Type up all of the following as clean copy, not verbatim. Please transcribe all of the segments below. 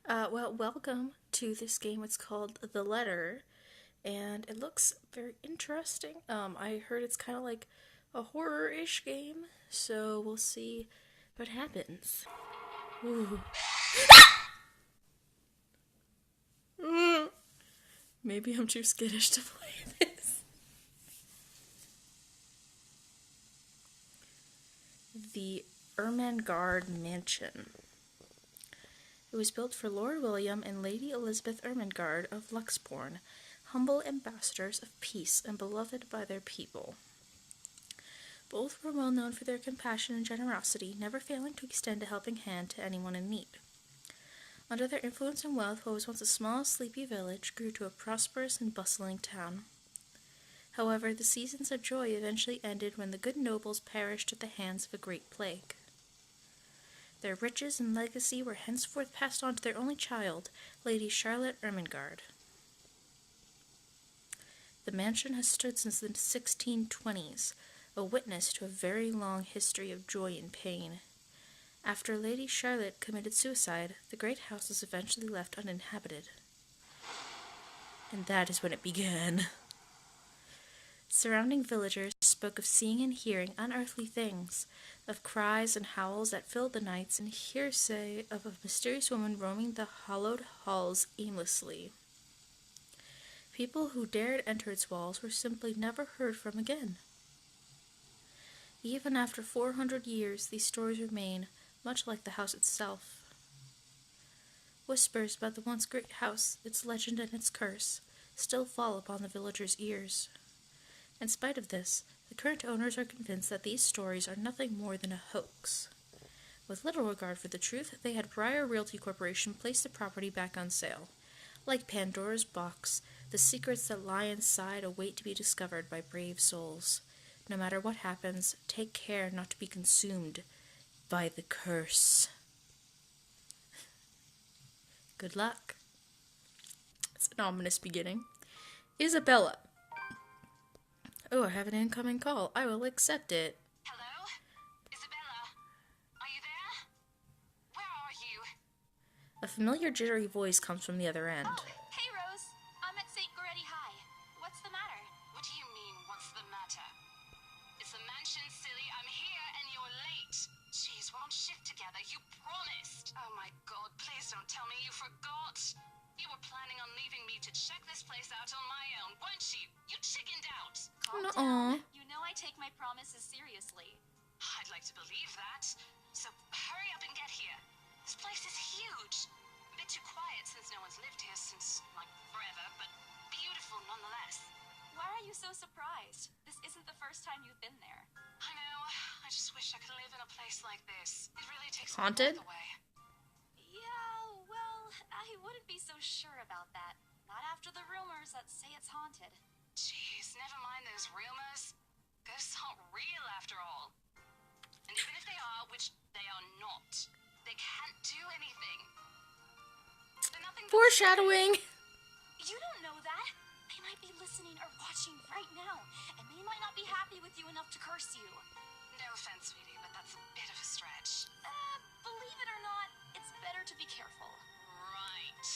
Well, welcome to this game. It's called The Letter, and it looks very interesting. I heard it's kind of like a horror-ish game, so we'll see what happens. Ooh. Maybe I'm too skittish to play this. The Ermengarde Mansion. It was built for Lord William and Lady Elizabeth Ermengarde of Luxbourne, humble ambassadors of peace and beloved by their people. Both were well known for their compassion and generosity, never failing to extend a helping hand to anyone in need. Under their influence and wealth, what was once a small, sleepy village grew to a prosperous and bustling town. However, the seasons of joy eventually ended when the good nobles perished at the hands of a great plague. Their riches and legacy were henceforth passed on to their only child, Lady Charlotte Ermengarde. The mansion has stood since the 1620s, a witness to a very long history of joy and pain. After Lady Charlotte committed suicide, the great house was eventually left uninhabited. And that is when it began. Surrounding villagers spoke of seeing and hearing unearthly things, of cries and howls that filled the nights, and hearsay of a mysterious woman roaming the hollowed halls aimlessly. People who dared enter its walls were simply never heard from again. Even after 400 years, these stories remain, much like the house itself. Whispers about the once great house, its legend and its curse, still fall upon the villagers' ears. In spite of this, the current owners are convinced that these stories are nothing more than a hoax. With little regard for the truth, they had Briar Realty Corporation place the property back on sale. Like Pandora's box, the secrets that lie inside await to be discovered by brave souls. No matter what happens, take care not to be consumed by the curse. Good luck. It's an ominous beginning. Isabella. Oh, I have an incoming call. I will accept it. Hello? Isabella? Are you there? Where are you? A familiar jittery voice comes from the other end. Oh, hey Rose. I'm at St. Goretti High. What's the matter? What do you mean, what's the matter? It's the mansion, silly. I'm here and you're late. Jeez, we're on shift together. You promised. Oh my god, please don't tell me you forgot. You were planning on leaving me to check this place out on my own, weren't you? You chickened out. Calm down. You know I take my promises seriously. I'd like to believe that. So hurry up and get here. This place is huge. A bit too quiet since no one's lived here since, like, forever, but beautiful nonetheless. Why are you so surprised? This isn't the first time you've been there. I know. I just wish I could live in a place like this. It really takes Haunted? my breath away. Yeah, well, I wouldn't be so sure about that. Not after the rumors that say it's haunted. Jeez, never mind those rumors. Ghosts aren't real after all. And even if they are, which they are not, they can't do anything. They're nothing but Foreshadowing! You don't know that. They might be listening or watching right now, and they might not be happy with you enough to curse you. No offense, sweetie, but that's a bit of a stretch. Believe it or not, it's better to be careful. Right.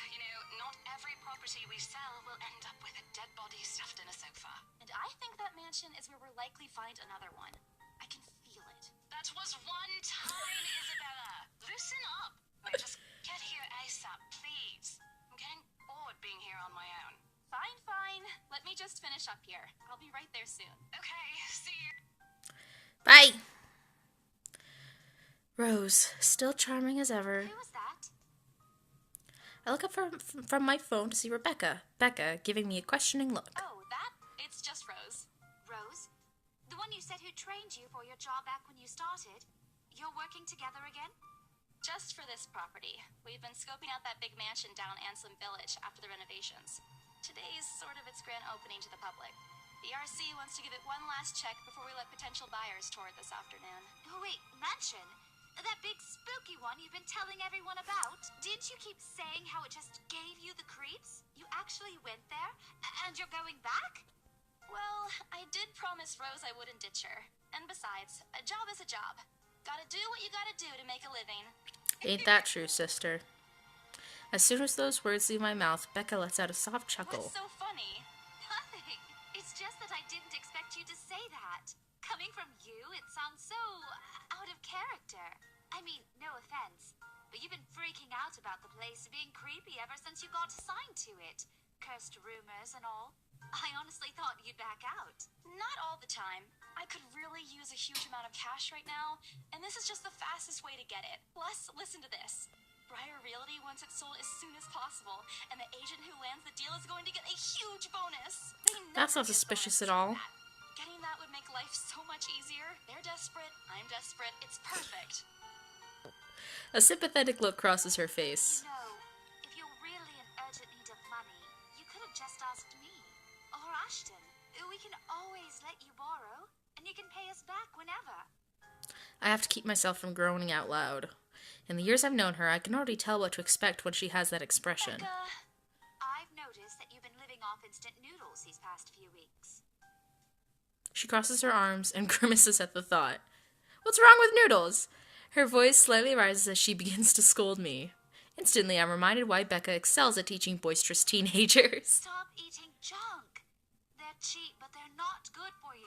You know, not every property we sell will end up with a dead body stuffed in a sofa. And I think that mansion is where we'll likely find another one. I can feel it. That was one time, Isabella. Listen up. Wait, just get here ASAP, please. I'm getting bored being here on my own. Fine, fine. Let me just finish up here. I'll be right there soon. Okay, see you. Bye! Rose, still charming as ever. Who was that? I look up from my phone to see Rebecca. Becca giving me a questioning look. Oh, that? It's just Rose. Rose? The one you said who trained you for your job back when you started? You're working together again? Just for this property. We've been scoping out that big mansion down Ansem Village after the renovations. Today's sort of its grand opening to the public. The RC wants to give it one last check before we let potential buyers tour it this afternoon. Oh, wait, mansion? That big spooky one you've been telling everyone about? Didn't you keep saying how it just gave you the creeps? You actually went there? And you're going back? Well, I did promise Rose I wouldn't ditch her. And besides, a job is a job. Gotta do what you gotta do to make a living. Ain't that true, sister? As soon as those words leave my mouth, Becca lets out a soft chuckle. What's so funny? Nothing. It's just that I didn't expect you to say that. Coming from you, it sounds so out of character. I mean, no offense, but you've been freaking out about the place being creepy ever since you got assigned to it. Cursed rumors and all. I honestly thought you'd back out. Not all the time. I could really use a huge amount of cash right now, and this is just the fastest way to get it. Plus, listen to this. Briar Realty wants it sold as soon as possible, and the agent who lands the deal is going to get a huge bonus. That's not suspicious at all. Getting that would make life so much easier. They're desperate, I'm desperate, it's perfect. A sympathetic look crosses her face. You know, if you're really in urgent need of money, you could have just asked me. Or Ashton. We can always let you borrow, and you can pay us back whenever. I have to keep myself from groaning out loud. In the years I've known her, I can already tell what to expect when she has that expression. Becca, I've noticed that you've been living off instant noodles these past few weeks. She crosses her arms and grimaces at the thought. What's wrong with noodles? Her voice slightly rises as she begins to scold me. Instantly, I'm reminded why Becca excels at teaching boisterous teenagers. Stop eating junk. They're cheap, but they're not good for you.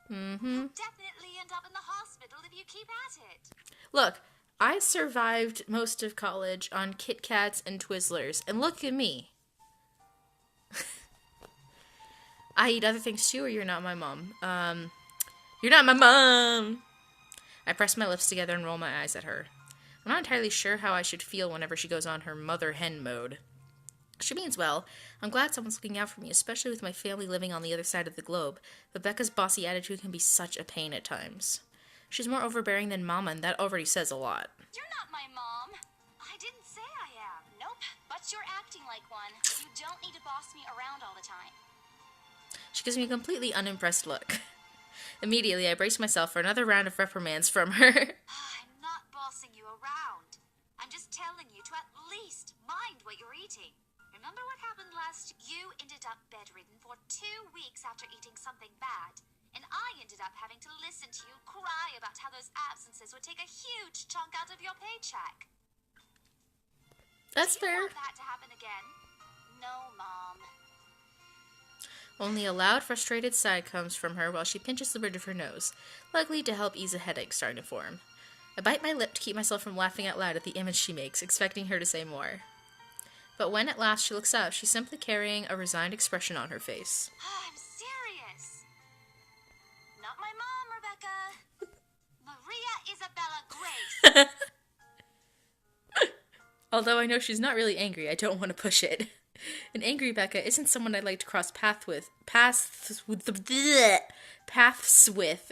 You'll definitely end up in the hospital if you keep at it. Look, I survived most of college on Kit Kats and Twizzlers, and look at me. I eat other things too, or you're not my mom. You're not my mom! I press my lips together and roll my eyes at her. I'm not entirely sure how I should feel whenever she goes on her mother hen mode. She means well. I'm glad someone's looking out for me, especially with my family living on the other side of the globe, but Becca's bossy attitude can be such a pain at times. She's more overbearing than Mama, and that already says a lot. You're not my mom. I didn't say I am. Nope, but you're acting like one. You don't need to boss me around all the time. She gives me a completely unimpressed look. Immediately, I brace myself for another round of reprimands from her. I'm not bossing you around. I'm just telling you to at least mind what you're eating. Remember what happened last? You ended up bedridden for 2 weeks after eating something bad. And I ended up having to listen to you cry about how those absences would take a huge chunk out of your paycheck. That's Do you fair. want that to happen again? No, Mom. Only a loud, frustrated sigh comes from her while she pinches the bridge of her nose, likely to help ease a headache starting to form. I bite my lip to keep myself from laughing out loud at the image she makes, expecting her to say more. But when at last she looks up, she's simply carrying a resigned expression on her face. I'm serious. Not my mom, Rebecca. Maria Isabella Grace. Although I know she's not really angry, I don't want to push it. An angry Becca isn't someone I'd like to cross paths with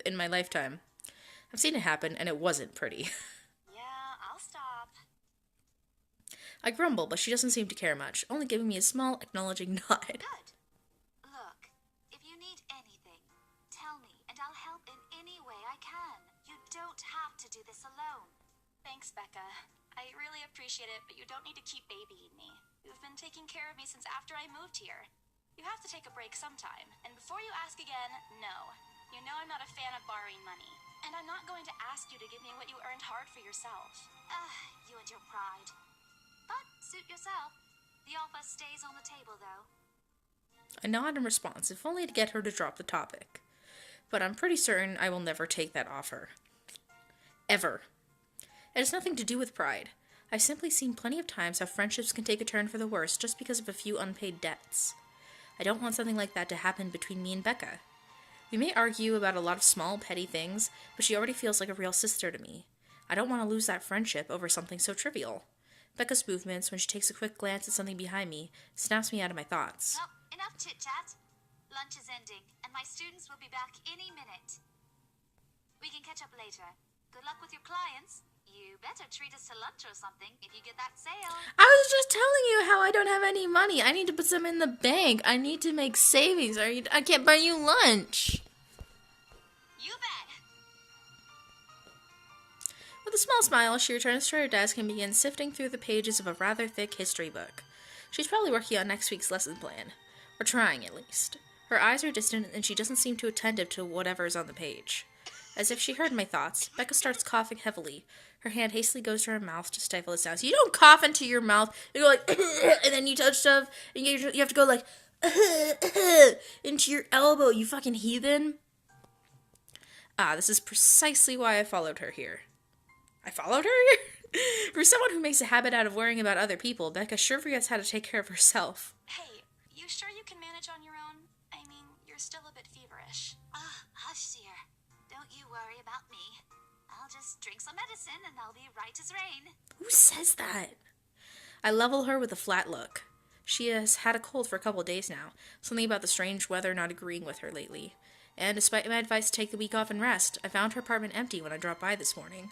in my lifetime. I've seen it happen, and it wasn't pretty. Yeah, I'll stop. I grumble, but she doesn't seem to care much, only giving me a small, acknowledging nod. Good. Look, if you need anything, tell me, and I'll help in any way I can. You don't have to do this alone. Thanks, Becca. I really appreciate it, but you don't need to keep babying me. You've been taking care of me since after I moved here. You have to take a break sometime, and before you ask again, no. You know I'm not a fan of borrowing money, and I'm not going to ask you to give me what you earned hard for yourself. You and your pride. But suit yourself. The offer stays on the table, though. I nod in response, if only to get her to drop the topic. But I'm pretty certain I will never take that offer. Ever. It has nothing to do with pride. I've simply seen plenty of times how friendships can take a turn for the worse just because of a few unpaid debts. I don't want something like that to happen between me and Becca. We may argue about a lot of small, petty things, but she already feels like a real sister to me. I don't want to lose that friendship over something so trivial. Becca's movements, when she takes a quick glance at something behind me, snaps me out of my thoughts. Well, enough chit-chat. Lunch is ending, and my students will be back any minute. We can catch up later. Good luck with your clients. You better treat us to lunch or something if you get that sale. I was just telling you how I don't have any money. I need to put some in the bank. I need to make savings, or I can't buy you lunch. You bet. With a small smile, she returns to her desk and begins sifting through the pages of a rather thick history book. She's probably working on next week's lesson plan. Or trying, at least. Her eyes are distant, and she doesn't seem too attentive to whatever is on the page. As if she heard my thoughts, Becca starts coughing heavily. Her hand hastily goes to her mouth to stifle the sounds. You don't cough into your mouth. You go like, and then you touch stuff, and you have to go like, into your elbow, you fucking heathen. This is precisely why I followed her here. I followed her here? For someone who makes a habit out of worrying about other people, Becca sure forgets how to take care of herself. Hey, you sure you can manage on your own? I mean, you're still a bit feverish. Hush, dear. Don't you worry about me. I'll just drink some medicine and I'll be right as rain. Who says that? I level her with a flat look. She has had a cold for a couple of days now, something about the strange weather not agreeing with her lately. And despite my advice to take the week off and rest, I found her apartment empty when I dropped by this morning.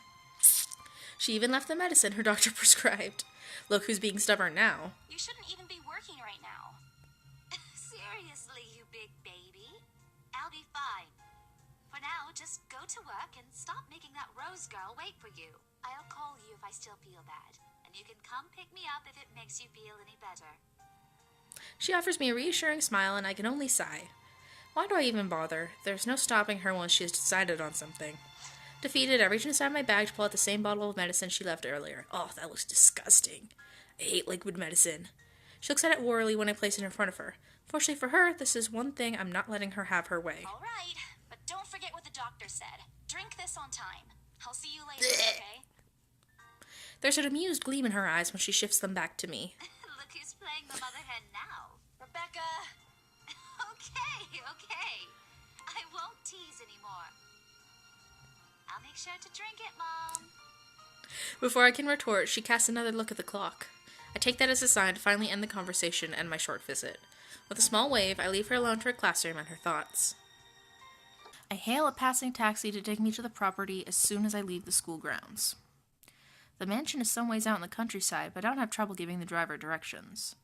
She even left the medicine her doctor prescribed. Look who's being stubborn now. You shouldn't even be working right now. Seriously, you big baby. I'll be fine. For now, just go to work and stop making that Rose girl wait for you. I'll call you if I still feel bad, and you can come pick me up if it makes you feel any better. She offers me a reassuring smile, and I can only sigh. Why do I even bother? There's no stopping her once she has decided on something. Defeated, I reach inside my bag to pull out the same bottle of medicine she left earlier. Oh, that looks disgusting. I hate liquid medicine. She looks at it warily when I place it in front of her. Fortunately for her, this is one thing I'm not letting her have her way. All right, but don't forget what the doctor said. Drink this on time. I'll see you later, okay? There's an amused gleam in her eyes when she shifts them back to me. Look who's playing the mother hen now. Rebecca! Okay. I won't tease anymore. I'll make sure to drink it, Mom. Before I can retort, she casts another look at the clock. I take that as a sign to finally end the conversation and my short visit. With a small wave, I leave her alone to her classroom and her thoughts. I hail a passing taxi to take me to the property as soon as I leave the school grounds. The mansion is some ways out in the countryside, but I don't have trouble giving the driver directions.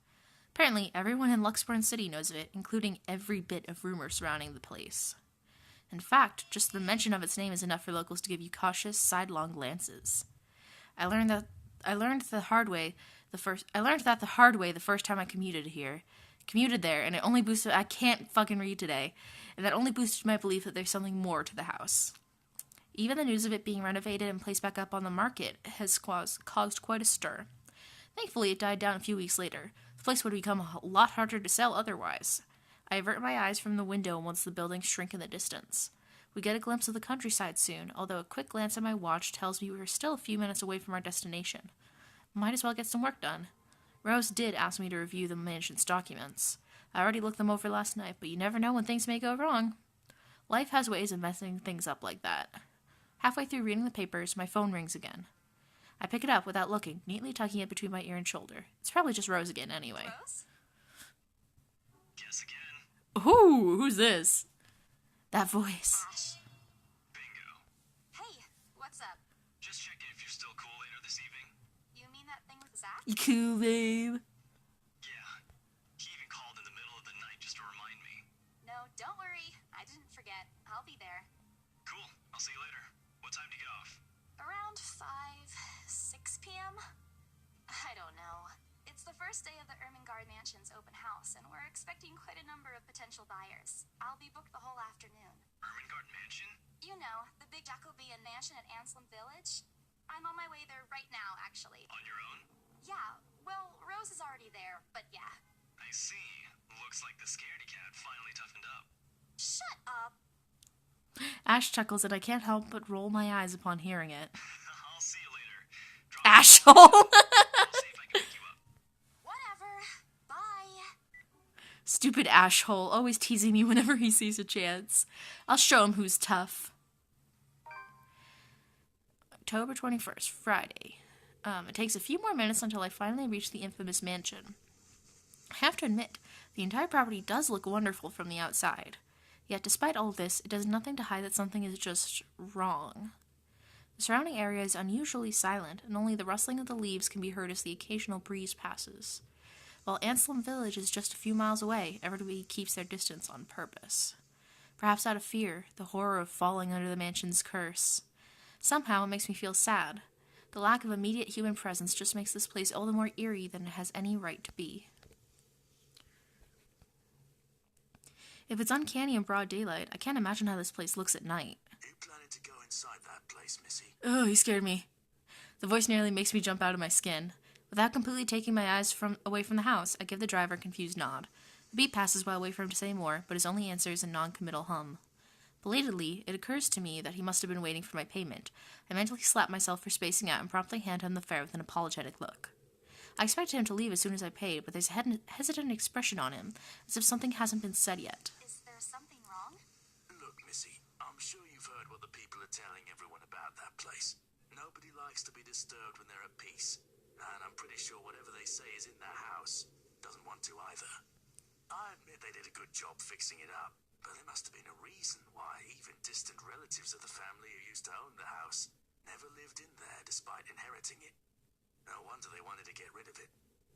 Apparently, everyone in Luxborn City knows of it, including every bit of rumor surrounding the place. In fact, just the mention of its name is enough for locals to give you cautious, sidelong glances. I learned that the hard way the first time I commuted there, and it only boosted. I can't fucking read today, and that only boosted my belief that there's something more to the house. Even the news of it being renovated and placed back up on the market has caused quite a stir. Thankfully, it died down a few weeks later. The place would become a lot harder to sell otherwise. I avert my eyes from the window once the buildings shrink in the distance. We get a glimpse of the countryside soon, although a quick glance at my watch tells me we are still a few minutes away from our destination. Might as well get some work done. Rose did ask me to review the mansion's documents. I already looked them over last night, but you never know when things may go wrong. Life has ways of messing things up like that. Halfway through reading the papers, my phone rings again. I pick it up without looking, neatly tucking it between my ear and shoulder. It's probably just Rose again anyway. Rose? Guess again. Ooh, who's this? That voice. Ash. Bingo. Hey, what's up? Just checking if you're still cool later this evening. You mean that thing with Zach? You cool, babe? Yeah. He even called in the middle of the night just to remind me. No, don't worry. I didn't forget. I'll be there. Cool. I'll see you later. What time do you get off? Around 6 p.m.? I don't know. It's the first day of the Ermengarde Mansion's open house, and we're expecting quite a number of potential buyers. I'll be booked the whole afternoon. Ermengarde Mansion? You know, the big Jacobean mansion at Anselm Village? I'm on my way there right now, actually. On your own? Yeah, well, Rose is already there, but yeah. I see. Looks like the scaredy cat finally toughened up. Shut up! Ash chuckles and I can't help but roll my eyes upon hearing it. I'll see you later. Drop Ashhole! I'll see if I can pick you up. Whatever. Bye. Stupid Ashhole, always teasing me whenever he sees a chance. I'll show him who's tough. October 21st, Friday. It takes a few more minutes until I finally reach the infamous mansion. I have to admit, the entire property does look wonderful from the outside. Yet despite all this, it does nothing to hide that something is just wrong. The surrounding area is unusually silent, and only the rustling of the leaves can be heard as the occasional breeze passes. While Anselm Village is just a few miles away, everybody keeps their distance on purpose. Perhaps out of fear, the horror of falling under the mansion's curse. Somehow it makes me feel sad. The lack of immediate human presence just makes this place all the more eerie than it has any right to be. If it's uncanny in broad daylight, I can't imagine how this place looks at night. It planning to go inside that place, Missy? Oh, he scared me. The voice nearly makes me jump out of my skin. Without completely taking my eyes away from the house, I give the driver a confused nod. The beat passes while I wait for him to say more, but his only answer is a non-committal hum. Belatedly, it occurs to me that he must have been waiting for my payment. I mentally slap myself for spacing out and promptly hand him the fare with an apologetic look. I expected him to leave as soon as I paid, but there's a hesitant expression on him, as if something hasn't been said yet. Is there something wrong? Look, Missy, I'm sure you've heard what the people are telling everyone about that place. Nobody likes to be disturbed when they're at peace, and I'm pretty sure whatever they say is in their house doesn't want to either. I admit they did a good job fixing it up, but there must have been a reason why even distant relatives of the family who used to own the house never lived in there despite inheriting it. No wonder they wanted to get rid of it.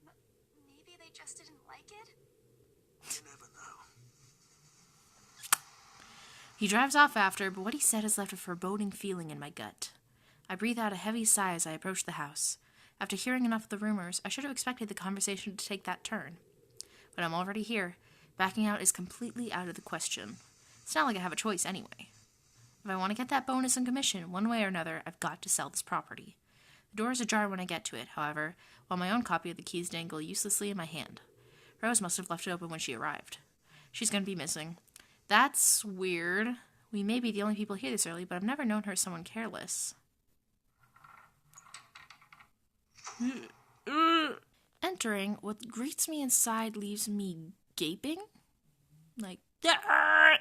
Maybe they just didn't like it? You never know. He drives off after, but what he said has left a foreboding feeling in my gut. I breathe out a heavy sigh as I approach the house. After hearing enough of the rumors, I should have expected the conversation to take that turn. But I'm already here. Backing out is completely out of the question. It's not like I have a choice anyway. If I want to get that bonus and commission, one way or another, I've got to sell this property. The door is ajar when I get to it, however, while my own copy of the keys dangle uselessly in my hand. Rose must have left it open when she arrived. She's going to be missing. That's weird. We may be the only people here this early, but I've never known her as someone careless. Entering, what greets me inside leaves me gaping. Like, "Argh!"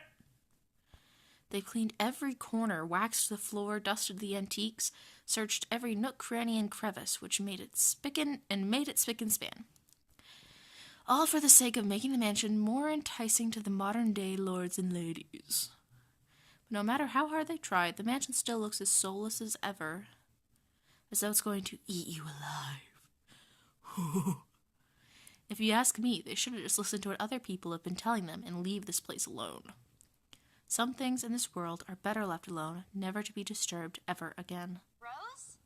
They've cleaned every corner, waxed the floor, dusted the antiques, searched every nook, cranny, and crevice, which made it spick and span. All for the sake of making the mansion more enticing to the modern-day lords and ladies. But no matter how hard they tried, the mansion still looks as soulless as ever, as though it's going to eat you alive. If you ask me, they should have just listened to what other people have been telling them and leave this place alone. Some things in this world are better left alone, never to be disturbed ever again. Rose?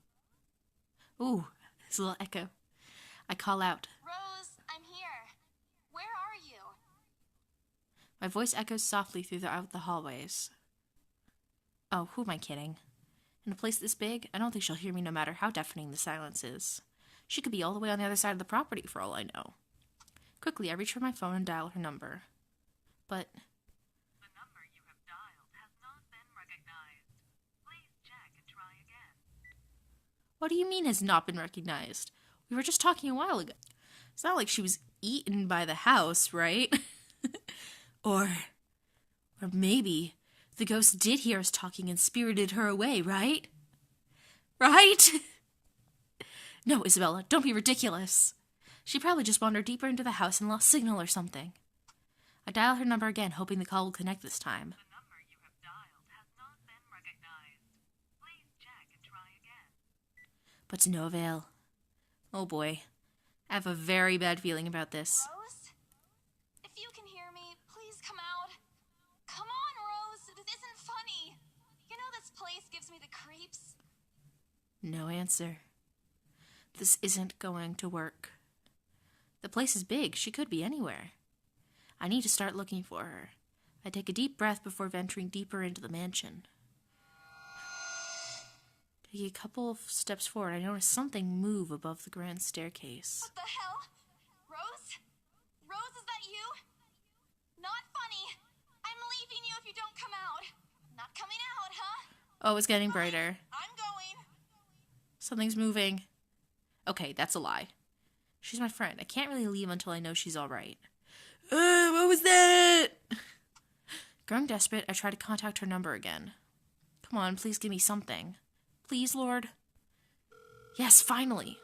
Ooh, his little echo. I call out. Rose, I'm here. Where are you? My voice echoes softly throughout the hallways. Oh, who am I kidding? In a place this big, I don't think she'll hear me no matter how deafening the silence is. She could be all the way on the other side of the property for all I know. Quickly, I reach for my phone and dial her number. But the number you have dialed has not been recognized. Please check and try again. what do you mean has not been recognized? We were just talking a while ago. It's not like she was eaten by the house, right? Or maybe the ghost did hear us talking and spirited her away, right? Right? No, Isabella, don't be ridiculous. She probably just wandered deeper into the house and lost signal or something. I dial her number again, hoping the call will connect this time. The number you have dialed has not been recognized. Please check and try again. But to no avail. Oh boy. I have a very bad feeling about this. Rose? If you can hear me, please come out. Come on, Rose. This isn't funny. You know this place gives me the creeps. No answer. This isn't going to work. The place is big. She could be anywhere. I need to start looking for her. I take a deep breath before venturing deeper into the mansion. Taking a couple of steps forward, I notice something move above the grand staircase. What the hell? Rose? Rose, is that you? Not funny. I'm leaving you if you don't come out. Not coming out, huh? Oh, it's getting brighter. I'm going. Something's moving. Okay, that's a lie. She's my friend. I can't really leave until I know she's alright. What was that? Growing desperate, I try to contact her number again. Come on, please give me something. Please, Lord. Yes, finally.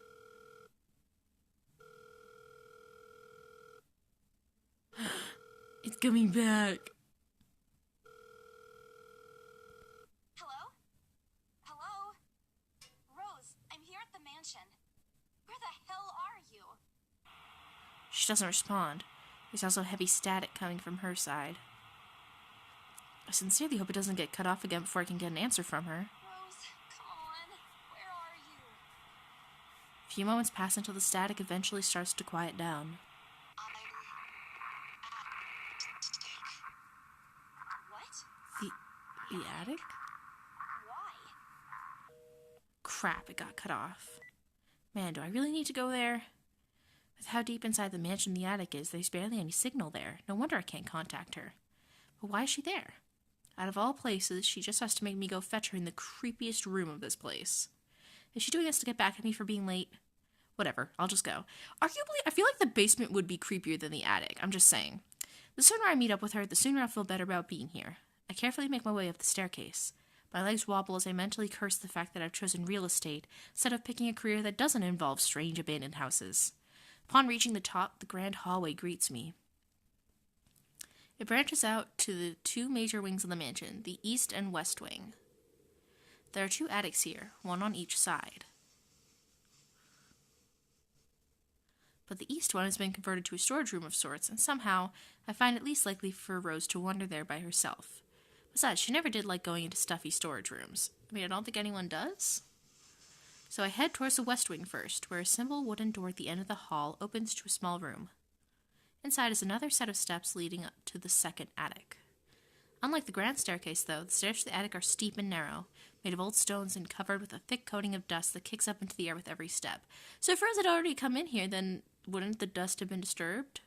It's coming back. Hello? Hello? Rose, I'm here at the mansion. Where the hell are you? She doesn't respond. There's also heavy static coming from her side. I sincerely hope it doesn't get cut off again before I can get an answer from her. Rose, come on. Where are you? A few moments pass until the static eventually starts to quiet down. What? The attic? Crap, it got cut off. Man, do I really need to go there? With how deep inside the mansion the attic is, there's barely any signal there. No wonder I can't contact her. But why is she there? Out of all places, she just has to make me go fetch her in the creepiest room of this place. Is she doing this to get back at me for being late? Whatever, I'll just go. Arguably, I feel like the basement would be creepier than the attic. I'm just saying. The sooner I meet up with her, the sooner I'll feel better about being here. I carefully make my way up the staircase. My legs wobble as I mentally curse the fact that I've chosen real estate instead of picking a career that doesn't involve strange abandoned houses. Upon reaching the top, the grand hallway greets me. It branches out to the two major wings of the mansion, the east and west wing. There are 2 attics here, one on each side. But the east one has been converted to a storage room of sorts, and somehow I find it least likely for Rose to wander there by herself. Besides, she never did like going into stuffy storage rooms. I mean, I don't think anyone does. So I head towards the west wing first, where a simple wooden door at the end of the hall opens to a small room. Inside is another set of steps leading up to the second attic. Unlike the grand staircase, though, the stairs to the attic are steep and narrow, made of old stones and covered with a thick coating of dust that kicks up into the air with every step. So if Rose had already come in here, then wouldn't the dust have been disturbed?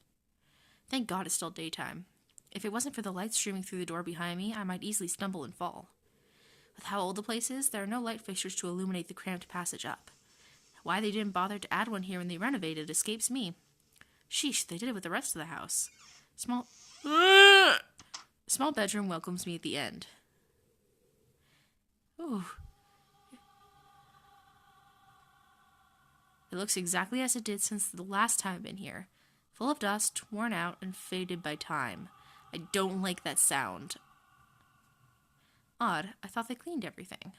Thank God it's still daytime. If it wasn't for the light streaming through the door behind me, I might easily stumble and fall. With how old the place is, there are no light fixtures to illuminate the cramped passage up. Why they didn't bother to add one here when they renovated escapes me. Sheesh, they did it with the rest of the house. Small bedroom welcomes me at the end. Ooh. It looks exactly as it did since the last time I've been here. Full of dust, worn out, and faded by time. I don't like that sound. Odd, I thought they cleaned everything.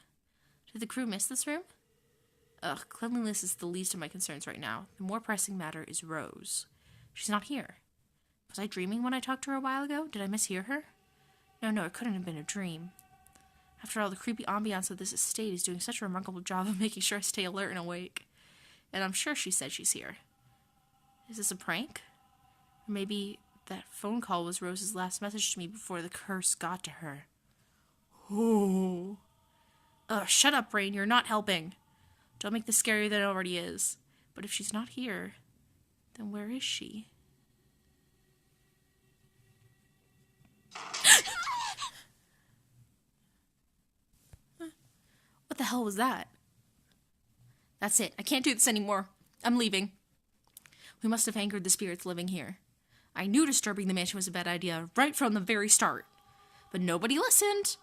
Did the crew miss this room? Ugh, cleanliness is the least of my concerns right now. The more pressing matter is Rose. She's not here. Was I dreaming when I talked to her a while ago? Did I mishear her? No, it couldn't have been a dream. After all, the creepy ambiance of this estate is doing such a remarkable job of making sure I stay alert and awake. And I'm sure she said she's here. Is this a prank? Or maybe that phone call was Rose's last message to me before the curse got to her. Oh. Ugh, shut up, brain. You're not helping. Don't make this scarier than it already is. But if she's not here, then where is she? What the hell was that? That's it. I can't do this anymore. I'm leaving. We must have angered the spirits living here. I knew disturbing the mansion was a bad idea right from the very start. But nobody listened.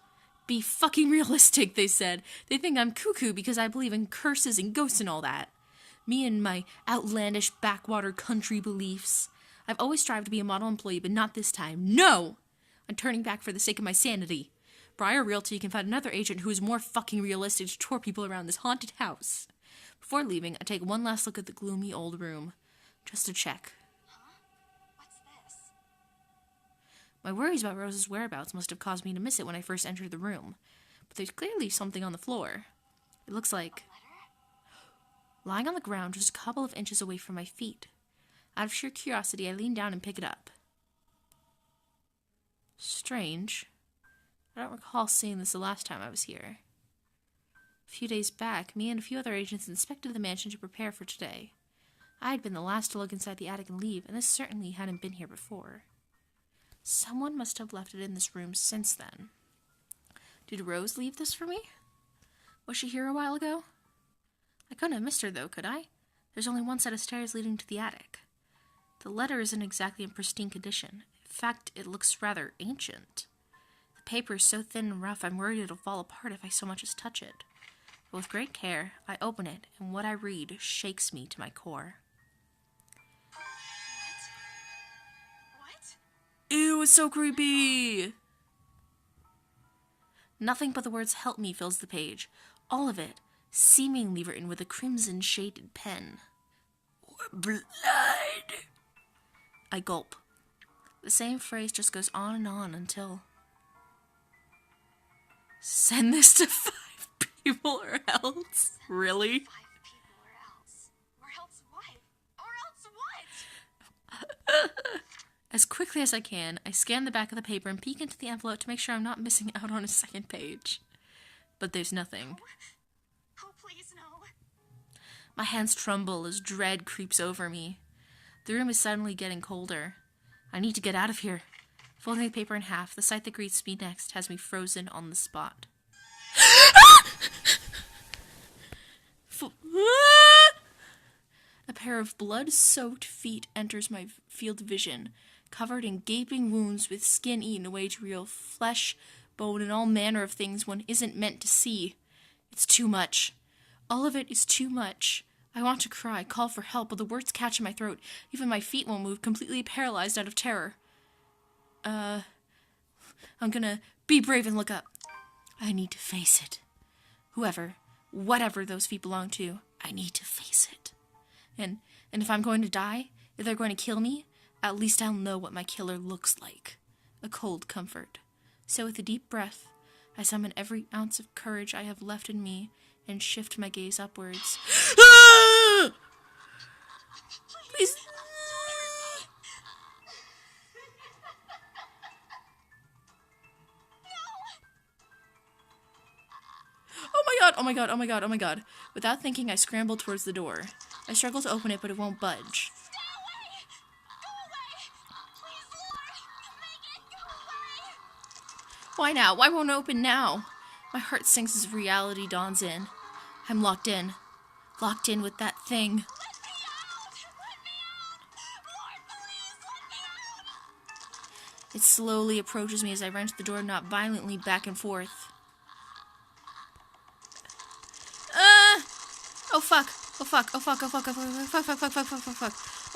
Be fucking realistic, they said. They think I'm cuckoo because I believe in curses and ghosts and all that. Me and my outlandish backwater country beliefs. I've always strived to be a model employee, but not this time. No! I'm turning back for the sake of my sanity. Briar Realty can find another agent who is more fucking realistic to tour people around this haunted house. Before leaving, I take one last look at the gloomy old room, just to check. Huh? What's this? My worries about Rose's whereabouts must have caused me to miss it when I first entered the room, but there's clearly something on the floor. It looks like... lying on the ground just a couple of inches away from my feet. Out of sheer curiosity, I lean down and pick it up. Strange. I don't recall seeing this the last time I was here. A few days back, me and a few other agents inspected the mansion to prepare for today. I had been the last to look inside the attic and leave, and this certainly hadn't been here before. Someone must have left it in this room since then. Did Rose leave this for me? Was she here a while ago? I couldn't have missed her, though, could I? There's only one set of stairs leading to the attic. The letter isn't exactly in pristine condition. In fact, it looks rather ancient. The paper is so thin and rough, I'm worried it'll fall apart if I so much as touch it. But with great care, I open it, and what I read shakes me to my core. What? Ew, it's so creepy! Nothing but the words "help me" fills the page. All of it, seemingly written with a crimson-shaded pen. Blood! I gulp. The same phrase just goes on and on until... Send this to 5 people or else? Really? 5 people or else. Or else what? Or else what? As quickly as I can, I scan the back of the paper and peek into the envelope to make sure I'm not missing out on a second page. But there's nothing. Oh, please, no. My hands tremble as dread creeps over me. The room is suddenly getting colder. I need to get out of here. Folding the paper in half, the sight that greets me next has me frozen on the spot. A pair of blood-soaked feet enters my field of vision, covered in gaping wounds with skin eaten away to real flesh, bone, and all manner of things one isn't meant to see. It's too much. All of it is too much. I want to cry, call for help, but the words catch in my throat. Even my feet won't move, completely paralyzed out of terror. I'm gonna be brave and look up. I need to face it. Whatever those feet belong to, I need to face it. And if I'm going to die, if they're going to kill me, at least I'll know what my killer looks like. A cold comfort. So with a deep breath, I summon every ounce of courage I have left in me and shift my gaze upwards. Please. Oh my god. Without thinking, I scramble towards the door. I struggle to open it, but it won't budge. Stay away! Go away! Please, Lord! Make it go away! Why now? Why won't it open now? My heart sinks as reality dawns in. I'm locked in. Locked in with that thing. Let me out! Let me out! Lord, please, let me out! It slowly approaches me as I wrench the doorknob violently back and forth. Oh fuck. Oh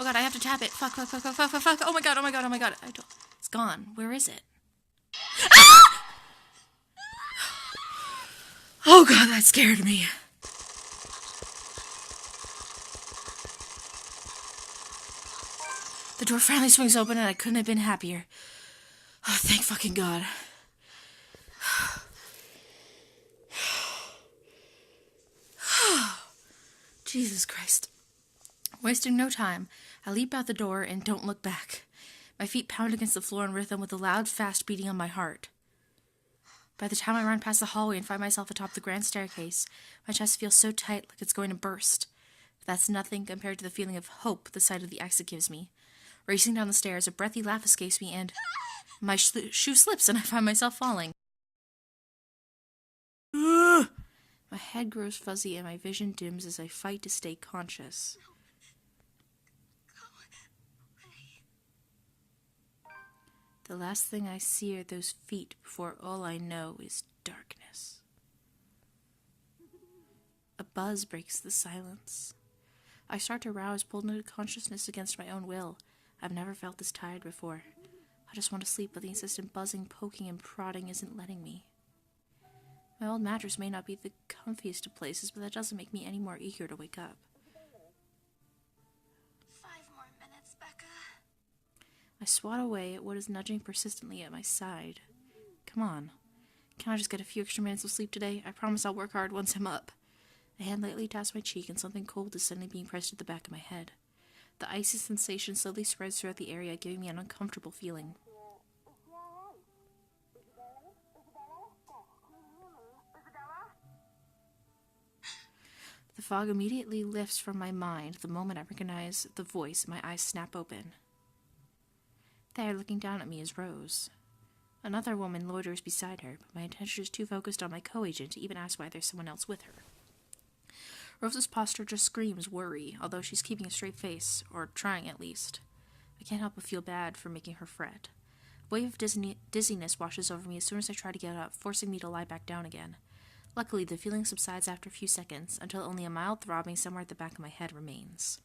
god, I have to tap it. Fuck. Oh my god. It's gone. Where is it? Oh god, that scared me. The door finally swings open and I couldn't have been happier. Oh, thank fucking god. Jesus Christ. Wasting no time, I leap out the door and don't look back. My feet pound against the floor in rhythm with a loud, fast beating on my heart. By the time I run past the hallway and find myself atop the grand staircase, my chest feels so tight like it's going to burst. But that's nothing compared to the feeling of hope the sight of the exit gives me. Racing down the stairs, a breathy laugh escapes me and my shoe slips and I find myself falling. My head grows fuzzy and my vision dims as I fight to stay conscious. The last thing I see are those feet before all I know is darkness. A buzz breaks the silence. I start to rouse, pulled into consciousness against my own will. I've never felt this tired before. I just want to sleep, but the insistent buzzing, poking, and prodding isn't letting me. My old mattress may not be the comfiest of places, but that doesn't make me any more eager to wake up. 5 more minutes, Becca. I swat away at what is nudging persistently at my side. Come on. Can I just get a few extra minutes of sleep today? I promise I'll work hard once I'm up. A hand lightly taps my cheek and something cold is suddenly being pressed to the back of my head. The icy sensation slowly spreads throughout the area, giving me an uncomfortable feeling. The fog immediately lifts from my mind. The moment I recognize the voice, my eyes snap open. There, looking down at me, is Rose. Another woman loiters beside her, but my attention is too focused on my co-agent to even ask why there's someone else with her. Rose's posture just screams worry, although she's keeping a straight face, or trying at least. I can't help but feel bad for making her fret. A wave of dizziness washes over me as soon as I try to get up, forcing me to lie back down again. Luckily, the feeling subsides after a few seconds, until only a mild throbbing somewhere at the back of my head remains.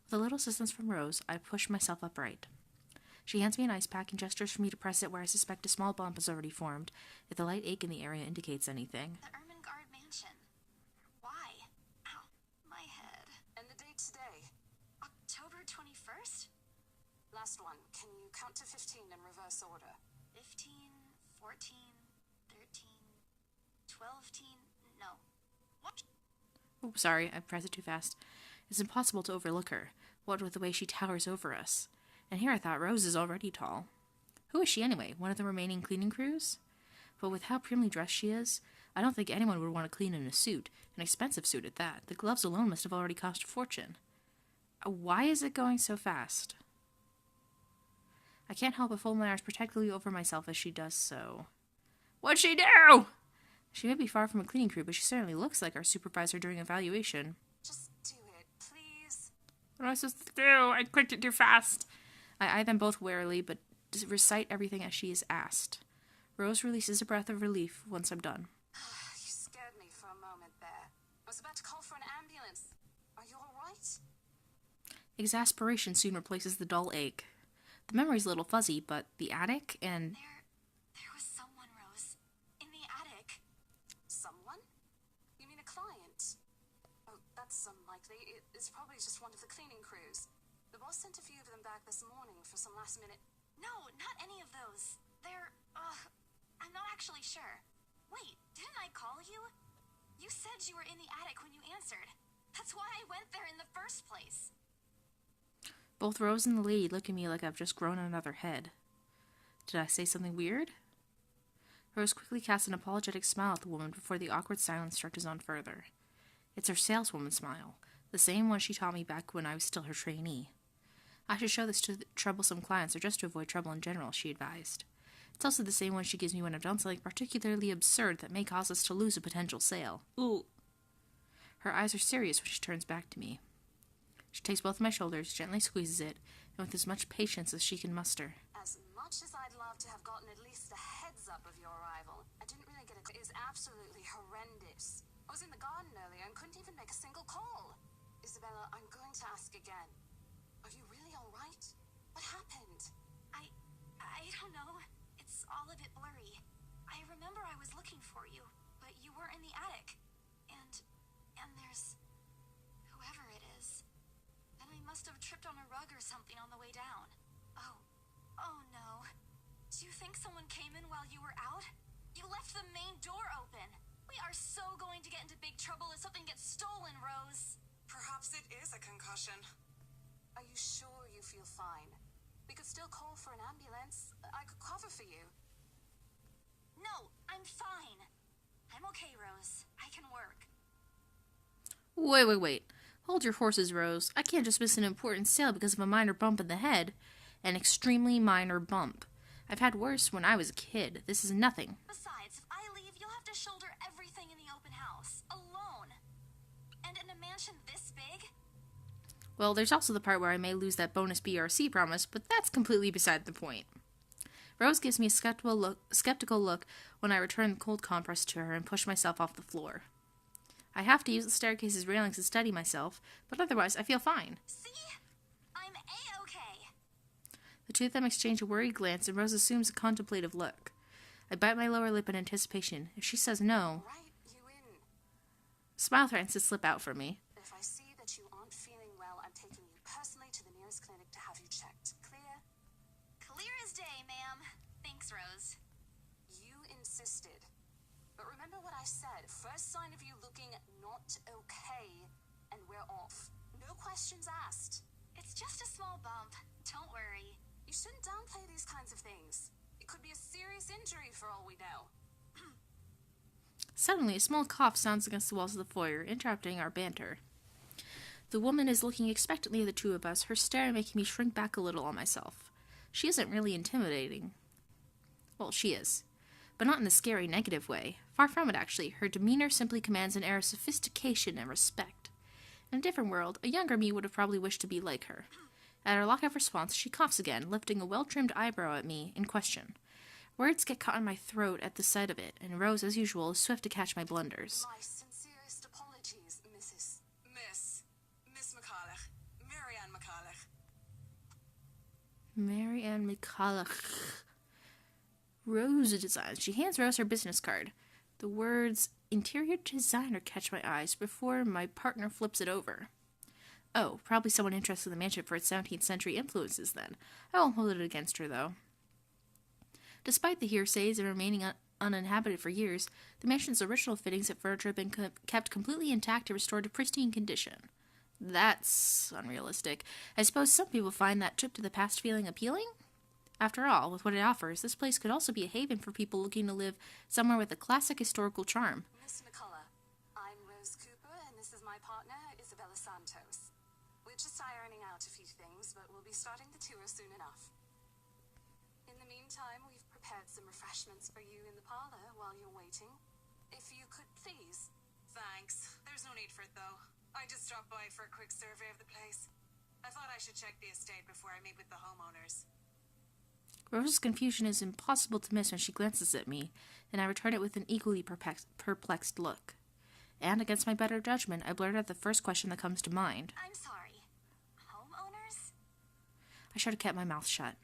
With a little assistance from Rose, I push myself upright. She hands me an ice pack and gestures for me to press it where I suspect a small bump has already formed, if the light ache in the area indicates anything. The Ermengarde mansion. Why? Ow, my head. And the date today? October 21st? Last one. Can you count to 15 in reverse order? 15, 14, 13, 12, no. What? Oh, sorry, I pressed it too fast. It's impossible to overlook her, what with the way she towers over us. And here I thought Rose is already tall. Who is she anyway? One of the remaining cleaning crews? But with how primly dressed she is, I don't think anyone would want to clean in a suit, an expensive suit at that. The gloves alone must have already cost a fortune. Why is it going so fast? I can't help but fold my arms protectively over myself as she does so. What'd she do? She may be far from a cleaning crew, but she certainly looks like our supervisor during evaluation. Just do it, please. What am I supposed to do? I clicked it too fast. I eye them both warily, but recite everything as she is asked. Rose releases a breath of relief once I'm done. You scared me for a moment there. I was about to call for an ambulance. Are you all right? Exasperation soon replaces the dull ache. The memory's a little fuzzy, but the attic and... There was someone, Rose. In the attic. Someone? You mean a client? Oh, that's unlikely. It's probably just one of the cleaning crews. The boss sent a few of them back this morning for some last-minute... No, not any of those. They're, I'm not actually sure. Wait, didn't I call you? You said you were in the attic when you answered. That's why I went there in the first place. Both Rose and the lady look at me like I've just grown another head. Did I say something weird? Rose quickly casts an apologetic smile at the woman before the awkward silence stretches on further. It's her saleswoman smile, the same one she taught me back when I was still her trainee. I should show this to troublesome clients or just to avoid trouble in general, she advised. It's also the same one she gives me when I've done something particularly absurd that may cause us to lose a potential sale. Ooh. Her eyes are serious when she turns back to me. She takes both my shoulders, gently squeezes it, and with as much patience as she can muster. As much as I'd love to have gotten at least a heads-up of your arrival, I didn't really get it. It is absolutely horrendous. I was in the garden earlier and couldn't even make a single call. Isabella, I'm going to ask again. Are you really all right? What happened? I don't know. It's all a bit blurry. I remember I was looking for you, but you were in the attic. And there's whoever it is. Then I must have tripped on a rug or something on the way down. Oh no. Do you think someone came in while you were out? You left the main door open. We are so going to get into big trouble if something gets stolen, Rose. Perhaps it is a concussion. Are you sure you feel fine? We could still call for an ambulance. I could cover for you. No, I'm fine. I'm okay, Rose. I can work. Wait. Hold your horses, Rose. I can't just miss an important sale because of a minor bump in the head. An extremely minor bump. I've had worse when I was a kid. This is nothing. Besides, if I leave, you'll have to shoulder everything in the open house. Alone. And in a mansion this big? Well, there's also the part where I may lose that bonus BRC promise, but that's completely beside the point. Rose gives me a skeptical look when I return the cold compress to her and push myself off the floor. I have to use the staircase's railings to steady myself, but otherwise I feel fine. See? I'm A-okay. The two of them exchange a worried glance, and Rose assumes a contemplative look. I bite my lower lip in anticipation. If she says no, Right, you in. smile threatens to slip out from me. If I see that you aren't feeling well, I'm taking you personally to the nearest clinic to have you checked. Clear? Clear as day, ma'am. Thanks, Rose. You insisted. But remember what I said. First sign of you looking not okay, and we're off. No questions asked. It's just a small bump. Don't worry. You shouldn't downplay these kinds of things. It could be a serious injury for all we know. Suddenly, a small cough sounds against the walls of the foyer, interrupting our banter. The woman is looking expectantly at the two of us, her stare making me shrink back a little on myself. She isn't really intimidating. Well, she is. But not in the scary, negative way. Far from it, actually. Her demeanor simply commands an air of sophistication and respect. In a different world, a younger me would have probably wished to be like her. At her lack of response, she coughs again, lifting a well-trimmed eyebrow at me in question. Words get caught in my throat at the sight of it, and Rose, as usual, is swift to catch my blunders. My sincerest apologies, Miss McCulloch. Marianne McCulloch. Marianne McCulloch. Rose Designs. She hands Rose her business card. The words interior designer catch my eyes before my partner flips it over. Oh, probably someone interested in the mansion for its 17th century influences then. I won't hold it against her, though. Despite the hearsays and remaining uninhabited for years, the mansion's original fittings and furniture have been kept completely intact and restored to pristine condition. That's unrealistic. I suppose some people find that trip to the past feeling appealing? After all, with what it offers, this place could also be a haven for people looking to live somewhere with a classic historical charm. Miss McCullough, I'm Rose Cooper, and this is my partner, Isabella Santos. We're just ironing out a few things, but we'll be starting the tour soon enough. In the meantime, we've prepared some refreshments for you in the parlor while you're waiting. If you could please. Thanks. There's no need for it, though. I just dropped by for a quick survey of the place. I thought I should check the estate before I meet with the homeowners. Rose's confusion is impossible to miss when she glances at me, and I return it with an equally perplexed look. And, against my better judgment, I blurt out the first question that comes to mind. I'm sorry. Homeowners? I should have kept my mouth shut.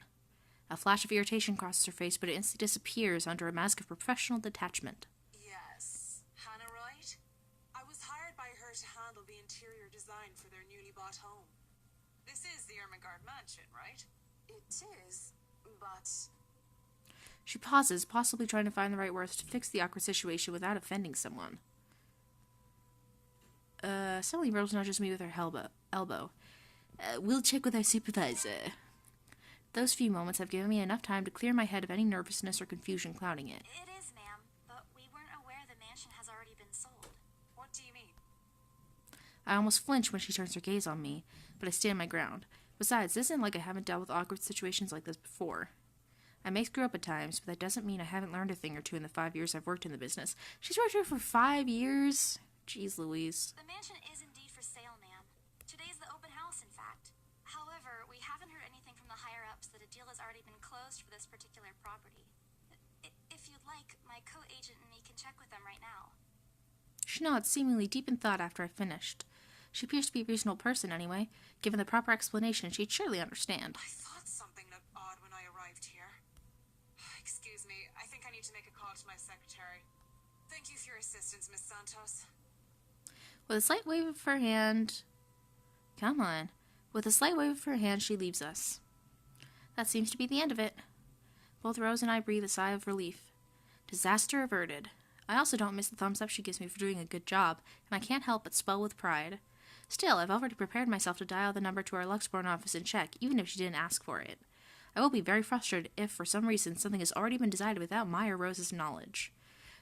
A flash of irritation crosses her face, but it instantly disappears under a mask of professional detachment. Yes. Hannah, right? I was hired by her to handle the interior design for their newly bought home. This is the Ermengarde mansion, right? It is, but... She pauses, possibly trying to find the right words to fix the awkward situation without offending someone. Suddenly Rose nudges me with her elbow. We'll check with our supervisor. Those few moments have given me enough time to clear my head of any nervousness or confusion clouding it. It is, ma'am, but we weren't aware the mansion has already been sold. What do you mean? I almost flinch when she turns her gaze on me, but I stand my ground. Besides, this isn't like I haven't dealt with awkward situations like this before. I may screw up at times, but that doesn't mean I haven't learned a thing or two in the 5 years I've worked in the business. She's worked here for 5 years? Jeez Louise. The mansion is indeed for sale, ma'am. Today's the open house, in fact. However, we haven't heard anything from the higher-ups that a deal has already been closed for this particular property. If you'd like, my co-agent and me can check with them right now. She nods, seemingly deep in thought after I finished. She appears to be a reasonable person anyway. Given the proper explanation, she'd surely understand. I thought something looked odd when I arrived here. Excuse me, I think I need to make a call to my secretary. Thank you for your assistance, Miss Santos. With a slight wave of her hand... Come on. With a slight wave of her hand, she leaves us. That seems to be the end of it. Both Rose and I breathe a sigh of relief. Disaster averted. I also don't miss the thumbs up she gives me for doing a good job, and I can't help but swell with pride. Still, I've already prepared myself to dial the number to our Luxbourne office and check, even if she didn't ask for it. I will be very frustrated if, for some reason, something has already been decided without my or Rose's knowledge.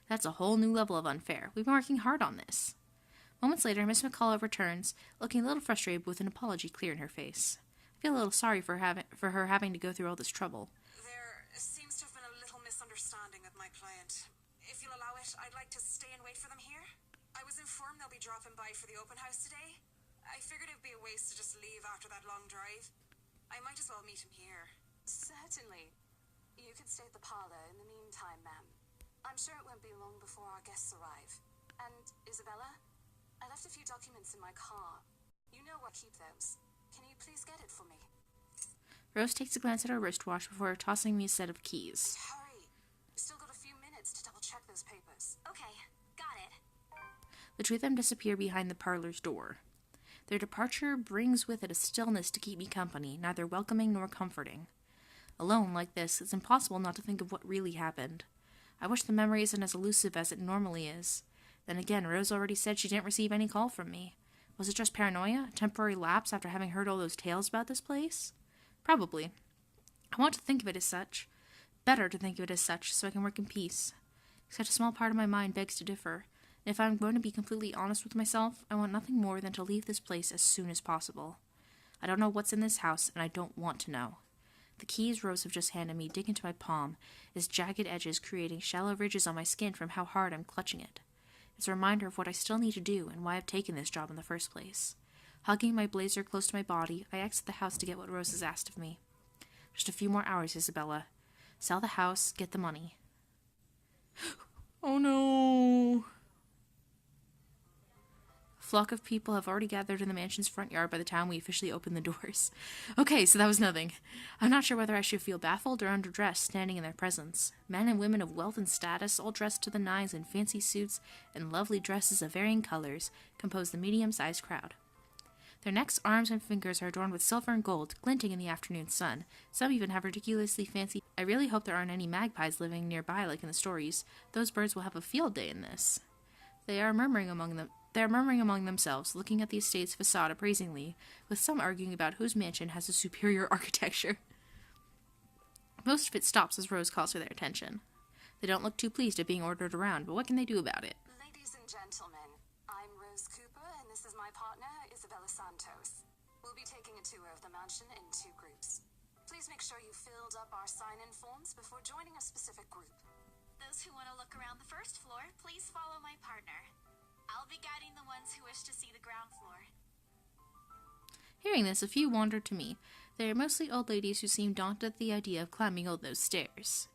That's a whole new level of unfair. We've been working hard on this. Moments later, Miss McCullough returns, looking a little frustrated with an apology clear in her face. I feel a little sorry for her having to go through all this trouble. There seems to have been a little misunderstanding with my client. If you'll allow it, I'd like to stay and wait for them here. I was informed they'll be dropping by for the open house today. I figured it'd be a waste to just leave after that long drive. I might as well meet him here. Certainly. You could stay at the parlor in the meantime, ma'am. I'm sure it won't be long before our guests arrive. And, Isabella, I left a few documents in my car. You know where I keep those. Can you please get it for me? Rose takes a glance at her wristwatch before tossing me a set of keys. And hurry. We've still got a few minutes to double-check those papers. Okay, got it. The two of them disappear behind the parlor's door. Their departure brings with it a stillness to keep me company, neither welcoming nor comforting. Alone like this, it's impossible not to think of what really happened. I wish the memory isn't as elusive as it normally is. Then again, Rose already said she didn't receive any call from me. Was it just paranoia, a temporary lapse after having heard all those tales about this place? Probably. I want to think of it as such. Better to think of it as such, so I can work in peace. Except a small part of my mind begs to differ. And if I'm going to be completely honest with myself, I want nothing more than to leave this place as soon as possible. I don't know what's in this house, and I don't want to know. The keys Rose have just handed me dig into my palm, its jagged edges creating shallow ridges on my skin from how hard I'm clutching it. It's a reminder of what I still need to do and why I've taken this job in the first place. Hugging my blazer close to my body, I exit the house to get what Rose has asked of me. Just a few more hours, Isabella. Sell the house, get the money. Oh no! A flock of people have already gathered in the mansion's front yard by the time we officially open the doors. Okay, so that was nothing. I'm not sure whether I should feel baffled or underdressed standing in their presence. Men and women of wealth and status, all dressed to the nines in fancy suits and lovely dresses of varying colors, compose the medium-sized crowd. Their necks, arms, and fingers are adorned with silver and gold, glinting in the afternoon sun. Some even have ridiculously fancy... I really hope there aren't any magpies living nearby like in the stories. Those birds will have a field day in this. They are murmuring among themselves, looking at the estate's facade appraisingly, with some arguing about whose mansion has a superior architecture. Most of it stops as Rose calls for their attention. They don't look too pleased at being ordered around, but what can they do about it? Ladies and gentlemen, I'm Rose Cooper, and this is my partner, Isabella Santos. We'll be taking a tour of the mansion in 2 groups. Please make sure you filled up our sign-in forms before joining a specific group. Those who want to look around the first floor, please follow my partner. I'll be guiding the ones who wish to see the ground floor. Hearing this, a few wandered to me. They are mostly old ladies who seem daunted at the idea of climbing all those stairs.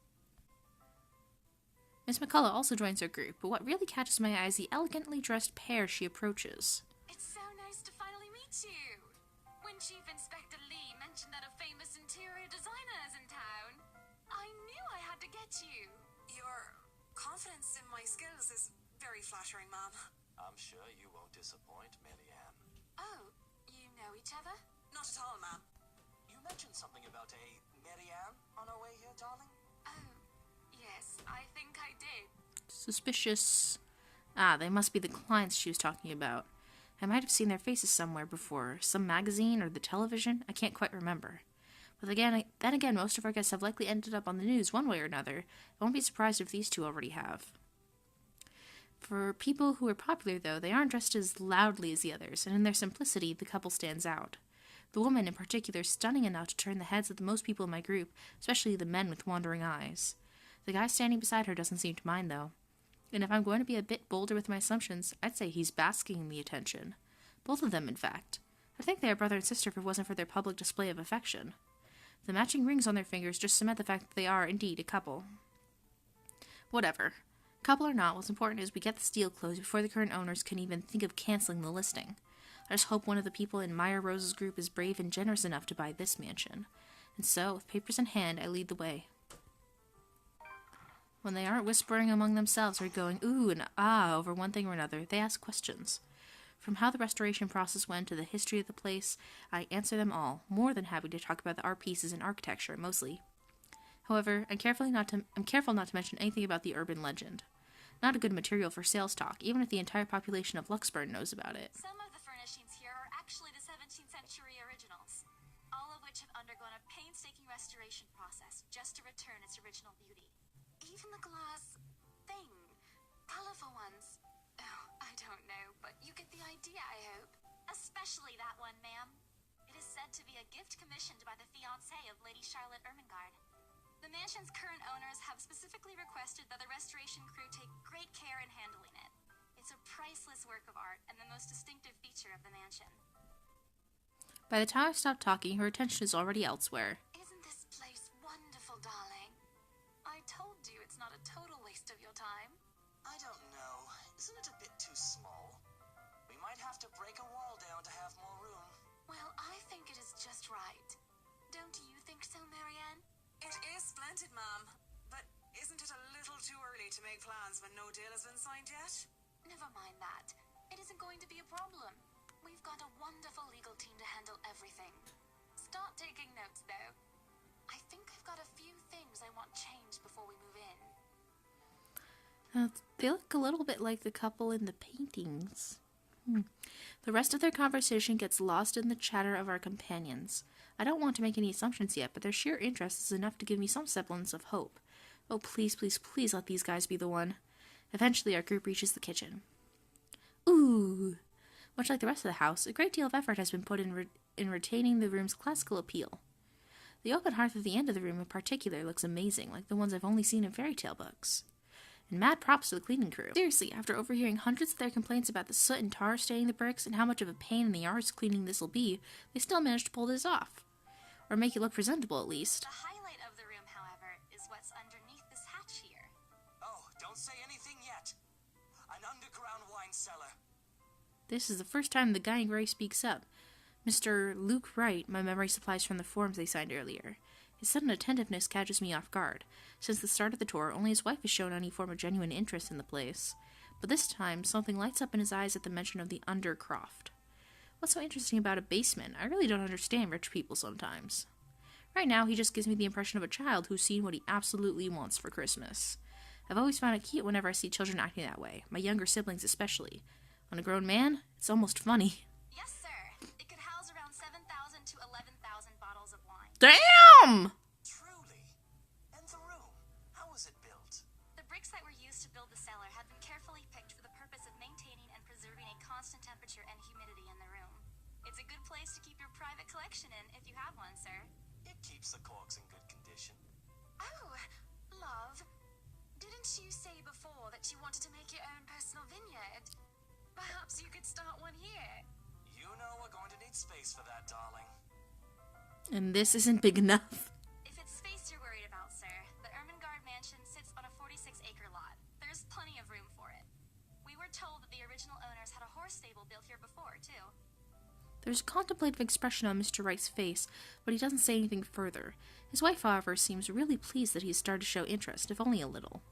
Miss McCullough also joins our group, but what really catches my eye is the elegantly dressed pair she approaches. It's so nice to finally meet you. When Chief Inspector Lee mentioned that a famous interior designer is in town, I knew I had to get you. Your confidence in my skills is very flattering, Mom. I'm sure you won't disappoint, Marianne. Oh, you know each other? Not at all, Ma'am. You mentioned something about a Marianne on our way here, darling? Oh, yes, I think I did. Suspicious. Ah, they must be the clients she was talking about. I might have seen their faces somewhere before. Some magazine or the television? I can't quite remember. But then again, most of our guests have likely ended up on the news one way or another. I won't be surprised if these two already have. For people who are popular, though, they aren't dressed as loudly as the others, and in their simplicity, the couple stands out. The woman, in particular, is stunning enough to turn the heads of the most people in my group, especially the men with wandering eyes. The guy standing beside her doesn't seem to mind, though. And if I'm going to be a bit bolder with my assumptions, I'd say he's basking in the attention. Both of them, in fact. I think they are brother and sister if it wasn't for their public display of affection. The matching rings on their fingers just cement the fact that they are, indeed, a couple. Whatever. Couple or not, what's important is we get this deal closed before the current owners can even think of canceling the listing. I just hope one of the people in Meyer Rose's group is brave and generous enough to buy this mansion. And so, with papers in hand, I lead the way. When they aren't whispering among themselves or going ooh and ah over one thing or another, they ask questions. From how the restoration process went to the history of the place, I answer them all, more than happy to talk about the art pieces and architecture, mostly. However, I'm careful not to mention anything about the urban legend. Not a good material for sales talk, even if the entire population of Luxburn knows about it. Some of the furnishings here are actually the 17th century originals, all of which have undergone a painstaking restoration process just to return its original beauty. Even the glass thing. Colorful ones. Oh, I don't know, but you get the idea, I hope. Especially that one, ma'am. It is said to be a gift commissioned by the fiancé of Lady Charlotte Ermengarde. The mansion's current owners have specifically requested that the restoration crew take great care in handling it. It's a priceless work of art and the most distinctive feature of the mansion. By the time I stop talking, her attention is already elsewhere. Isn't this place wonderful, darling? I told you it's not a total waste of your time. I don't know. Isn't it a bit too small? We might have to break a wall down to have more room. Well, I think it is just right. Don't you think so, Marianne? It is splendid, Ma'am. But isn't it a little too early to make plans when no deal has been signed yet? Never mind that. It isn't going to be a problem. We've got a wonderful legal team to handle everything. Start taking notes, though. I think I've got a few things I want changed before we move in. They look a little bit like the couple in the paintings. The rest of their conversation gets lost in the chatter of our companions. I don't want to make any assumptions yet, but their sheer interest is enough to give me some semblance of hope. Oh, please, please, please let these guys be the one. Eventually, our group reaches the kitchen. Ooh! Much like the rest of the house, a great deal of effort has been put in retaining the room's classical appeal. The open hearth at the end of the room in particular looks amazing, like the ones I've only seen in fairy tale books. And mad props to the cleaning crew. Seriously, after overhearing hundreds of their complaints about the soot and tar staining the bricks and how much of a pain in the arse cleaning this will be, they still managed to pull this off. Or make it look presentable, at least. The highlight of the room, however, is what's underneath this hatch here. Oh, don't say anything yet. An underground wine cellar. This is the first time the guy in gray speaks up. Mr. Luke Wright, my memory supplies from the forms they signed earlier. His sudden attentiveness catches me off guard. Since the start of the tour, only his wife has shown any form of genuine interest in the place. But this time, something lights up in his eyes at the mention of the undercroft. What's so interesting about a basement? I really don't understand rich people sometimes. Right now, he just gives me the impression of a child who's seen what he absolutely wants for Christmas. I've always found it cute whenever I see children acting that way, my younger siblings especially. On a grown man, it's almost funny. Yes, sir. It could house around 7,000 to 11,000 bottles of wine. Damn! Truly, constant temperature and humidity in the room. It's a good place to keep your private collection in if you have one, sir. It keeps the corks in good condition. Oh, love. Didn't you say before that you wanted to make your own personal vineyard? Perhaps you could start one here. You know we're going to need space for that, darling. And this isn't big enough. If it's space you're worried about, sir, the Ermengarde mansion sits on a 46-acre lot. There's plenty of room for it. We were told that the original owners had a horse stable built here before, too. There's a contemplative expression on Mr. Wright's face, but he doesn't say anything further. His wife, however, seems really pleased that he has started to show interest, if only a little.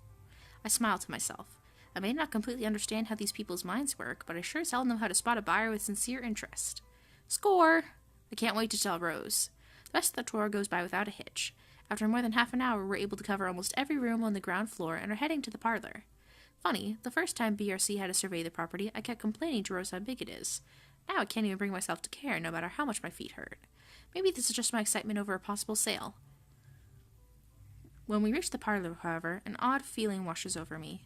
I smile to myself. I may not completely understand how these people's minds work, but I sure as hell know how to spot a buyer with sincere interest. Score! I can't wait to tell Rose. The rest of the tour goes by without a hitch. After more than half an hour, we're able to cover almost every room on the ground floor and are heading to the parlor. Funny, the first time BRC had to survey the property, I kept complaining to Rose how big it is. Now I can't even bring myself to care, no matter how much my feet hurt. Maybe this is just my excitement over a possible sale. When we reach the parlor, however, an odd feeling washes over me.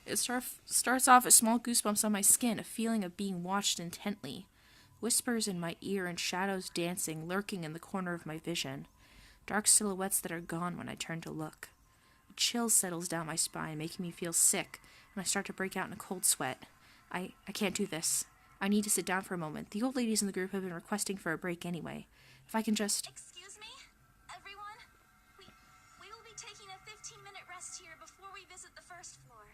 It starts off as small goosebumps on my skin, a feeling of being watched intently. Whispers in my ear and shadows dancing, lurking in the corner of my vision. Dark silhouettes that are gone when I turn to look. A chill settles down my spine, making me feel sick, and I start to break out in a cold sweat. I can't do this. I need to sit down for a moment. The old ladies in the group have been requesting for a break anyway. If I can just... Excuse me, everyone? We will be taking a 15-minute rest here before we visit the first floor.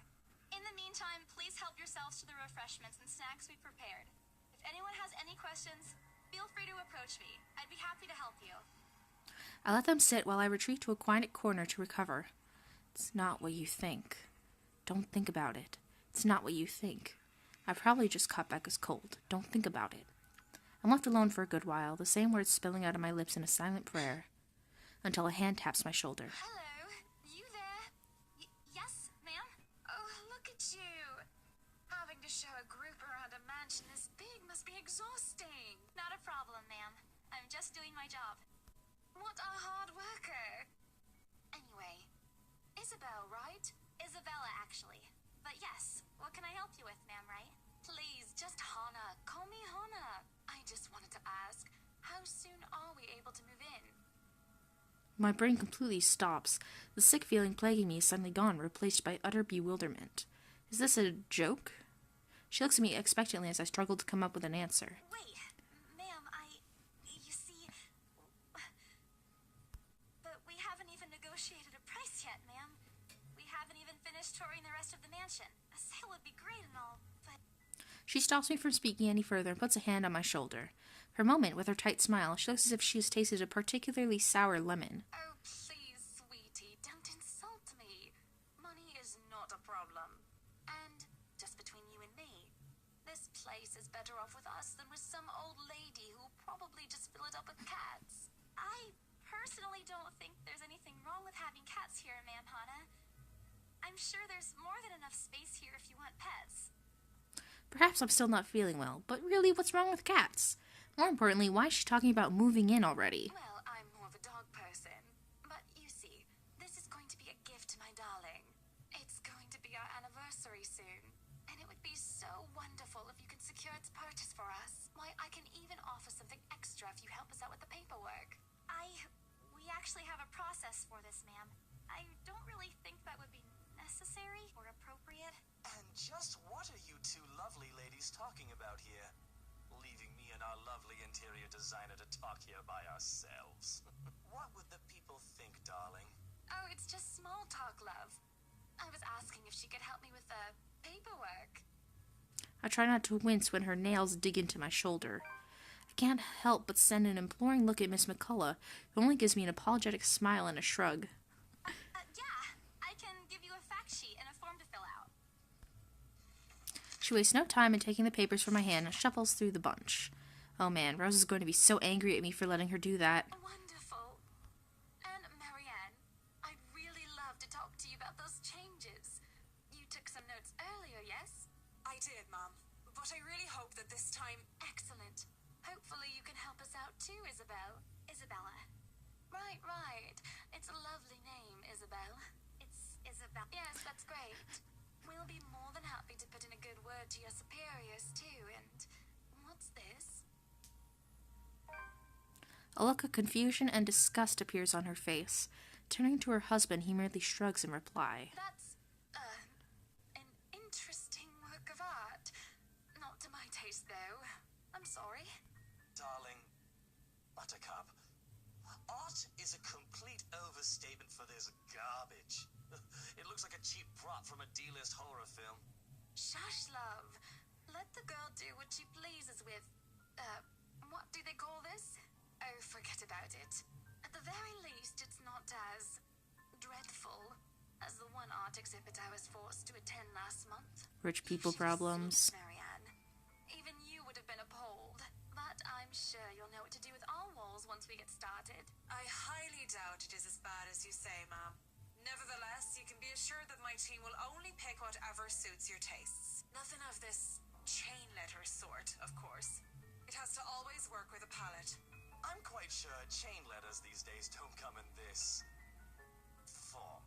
In the meantime, please help yourselves to the refreshments and snacks we prepared. If anyone has any questions, feel free to approach me. I'd be happy to help you. I let them sit while I retreat to a quiet corner to recover. It's not what you think. Don't think about it. It's not what you think. I probably just caught Becca's cold. Don't think about it. I'm left alone for a good while, the same words spilling out of my lips in a silent prayer, until a hand taps my shoulder. Hello, you there? Yes, ma'am? Oh, look at you. Having to show a group around a mansion this big must be exhausting. Not a problem, ma'am. I'm just doing my job. What a hard worker. Anyway, Isabel, right? Isabella, actually. But yes, what can I help you with, ma'am, right? Please, just Hannah. Call me Hannah. I just wanted to ask, how soon are we able to move in? My brain completely stops. The sick feeling plaguing me is suddenly gone, replaced by utter bewilderment. Is this a joke? She looks at me expectantly as I struggle to come up with an answer. Wait, ma'am, you see... But we haven't even negotiated a price yet, ma'am. We haven't even finished touring the rest of the mansion. A sale would be great and all, but... She stops me from speaking any further and puts a hand on my shoulder. For a moment, with her tight smile, she looks as if she has tasted a particularly sour lemon. Oh, please, sweetie, don't insult me. Money is not a problem. And, just between you and me, this place is better off with us than with some old lady who'll probably just fill it up with cats. I personally don't think there's anything wrong with having cats here, ma'am Hannah. I'm sure there's more than enough space here if you want pets. Perhaps I'm still not feeling well, but really, what's wrong with cats? More importantly, why is she talking about moving in already? Well, I'm more of a dog person. But you see, this is going to be a gift to my darling. It's going to be our anniversary soon. And it would be so wonderful if you could secure its purchase for us. Why, I can even offer something extra if you help us out with the paperwork. We actually have a process for this, ma'am. I don't really think that would be necessary or appropriate. And just what are you two lovely ladies talking about here? Leaving me and our lovely interior designer to talk here by ourselves. What would the people think, darling? Oh, it's just small talk, love. I was asking if she could help me with the paperwork. I try not to wince when her nails dig into my shoulder. I can't help but send an imploring look at Miss McCullough, who only gives me an apologetic smile and a shrug. Yeah, I can give you a fact sheet and a form to fill out. She wastes no time in taking the papers from my hand and shuffles through the bunch. Oh man, Rose is going to be so angry at me for letting her do that. Wonderful. And Marianne, I'd really love to talk to you about those changes. You took some notes earlier, yes? I did, Mom. But I really hope that this time... Excellent. Hopefully you can help us out too, Isabel. Isabella. Right. It's a lovely name, Isabel. It's Isabella. Yes, that's great. we'll be more than happy to put in a good word to your superiors, too. And what's this? A look of confusion and disgust appears on her face. Turning to her husband, he merely shrugs in reply. That's, an interesting work of art. Not to my taste, though. I'm sorry. Darling, Buttercup, art is a complete overstatement for this garbage. It looks like a cheap prop from a D-list horror film. Shush, love. Let the girl do what she pleases with, what do they call this? Oh, forget about it. At the very least, it's not as dreadful as the one art exhibit I was forced to attend last month. Rich people You should have problems. seen it, Marianne. Even you would have been appalled. But I'm sure you'll know what to do with our walls once we get started. I highly doubt it is as bad as you say, Mom. Nevertheless, you can be assured that my team will only pick whatever suits your tastes. Nothing of this chain letter sort, of course. It has to always work with a palette. I'm quite sure chain letters these days don't come in this form.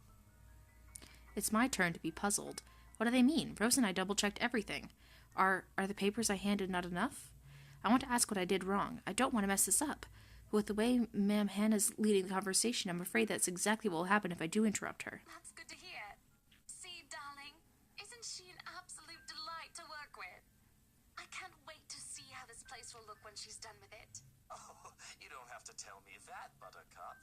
It's my turn to be puzzled. What do they mean? Rose and I double-checked everything. Are the papers I handed not enough? I want to ask what I did wrong. I don't want to mess this up. But with the way Ma'am Hannah's leading the conversation, I'm afraid that's exactly what will happen if I do interrupt her. That's good to hear. See, darling, isn't she an absolute delight to work with? I can't wait to see how this place will look when she's done with it. Oh, you don't have to tell me that, Buttercup.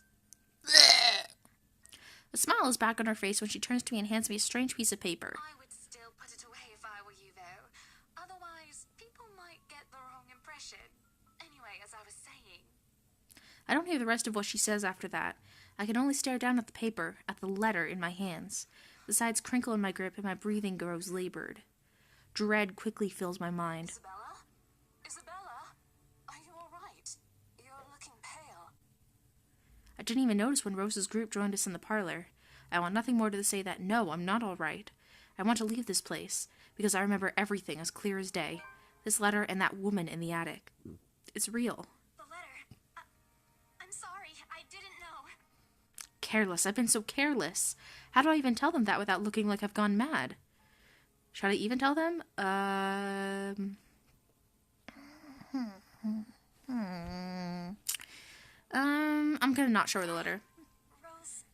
A smile is back on her face when she turns to me and hands me a strange piece of paper. I would still put it away if I were you, though. Otherwise, people might get the wrong impression. Anyway, as I was saying... I don't hear the rest of what she says after that. I can only stare down at the paper, at the letter in my hands. The sides crinkle in my grip and my breathing grows labored. Dread quickly fills my mind. Isabella? Isabella? Are you alright? You're looking pale. I didn't even notice when Rose's group joined us in the parlor. I want nothing more to say that no, I'm not all right. I want to leave this place, because I remember everything as clear as day. This letter and that woman in the attic. It's real. The letter... I'm sorry, I didn't know. Careless. I've been so careless. How do I even tell them that without looking like I've gone mad? Should I even tell them? I'm gonna not show her the letter. Rose,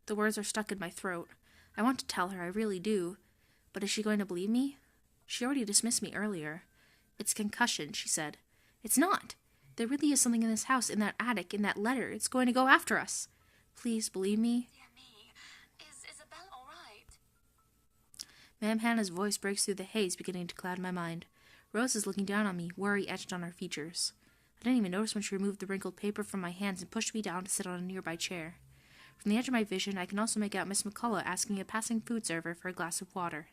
The words are stuck in my throat. I want to tell her, I really do. But is she going to believe me? She already dismissed me earlier. It's concussion, she said. It's not. There really is something in this house, in that attic, in that letter. It's going to go after us. Please believe me. Dear me, is Isabel alright? Ma'am Hannah's voice breaks through the haze beginning to cloud my mind. Rose is looking down on me, worry etched on her features. I didn't even notice when she removed the wrinkled paper from my hands and pushed me down to sit on a nearby chair. From the edge of my vision, I can also make out Miss McCullough asking a passing food server for a glass of water.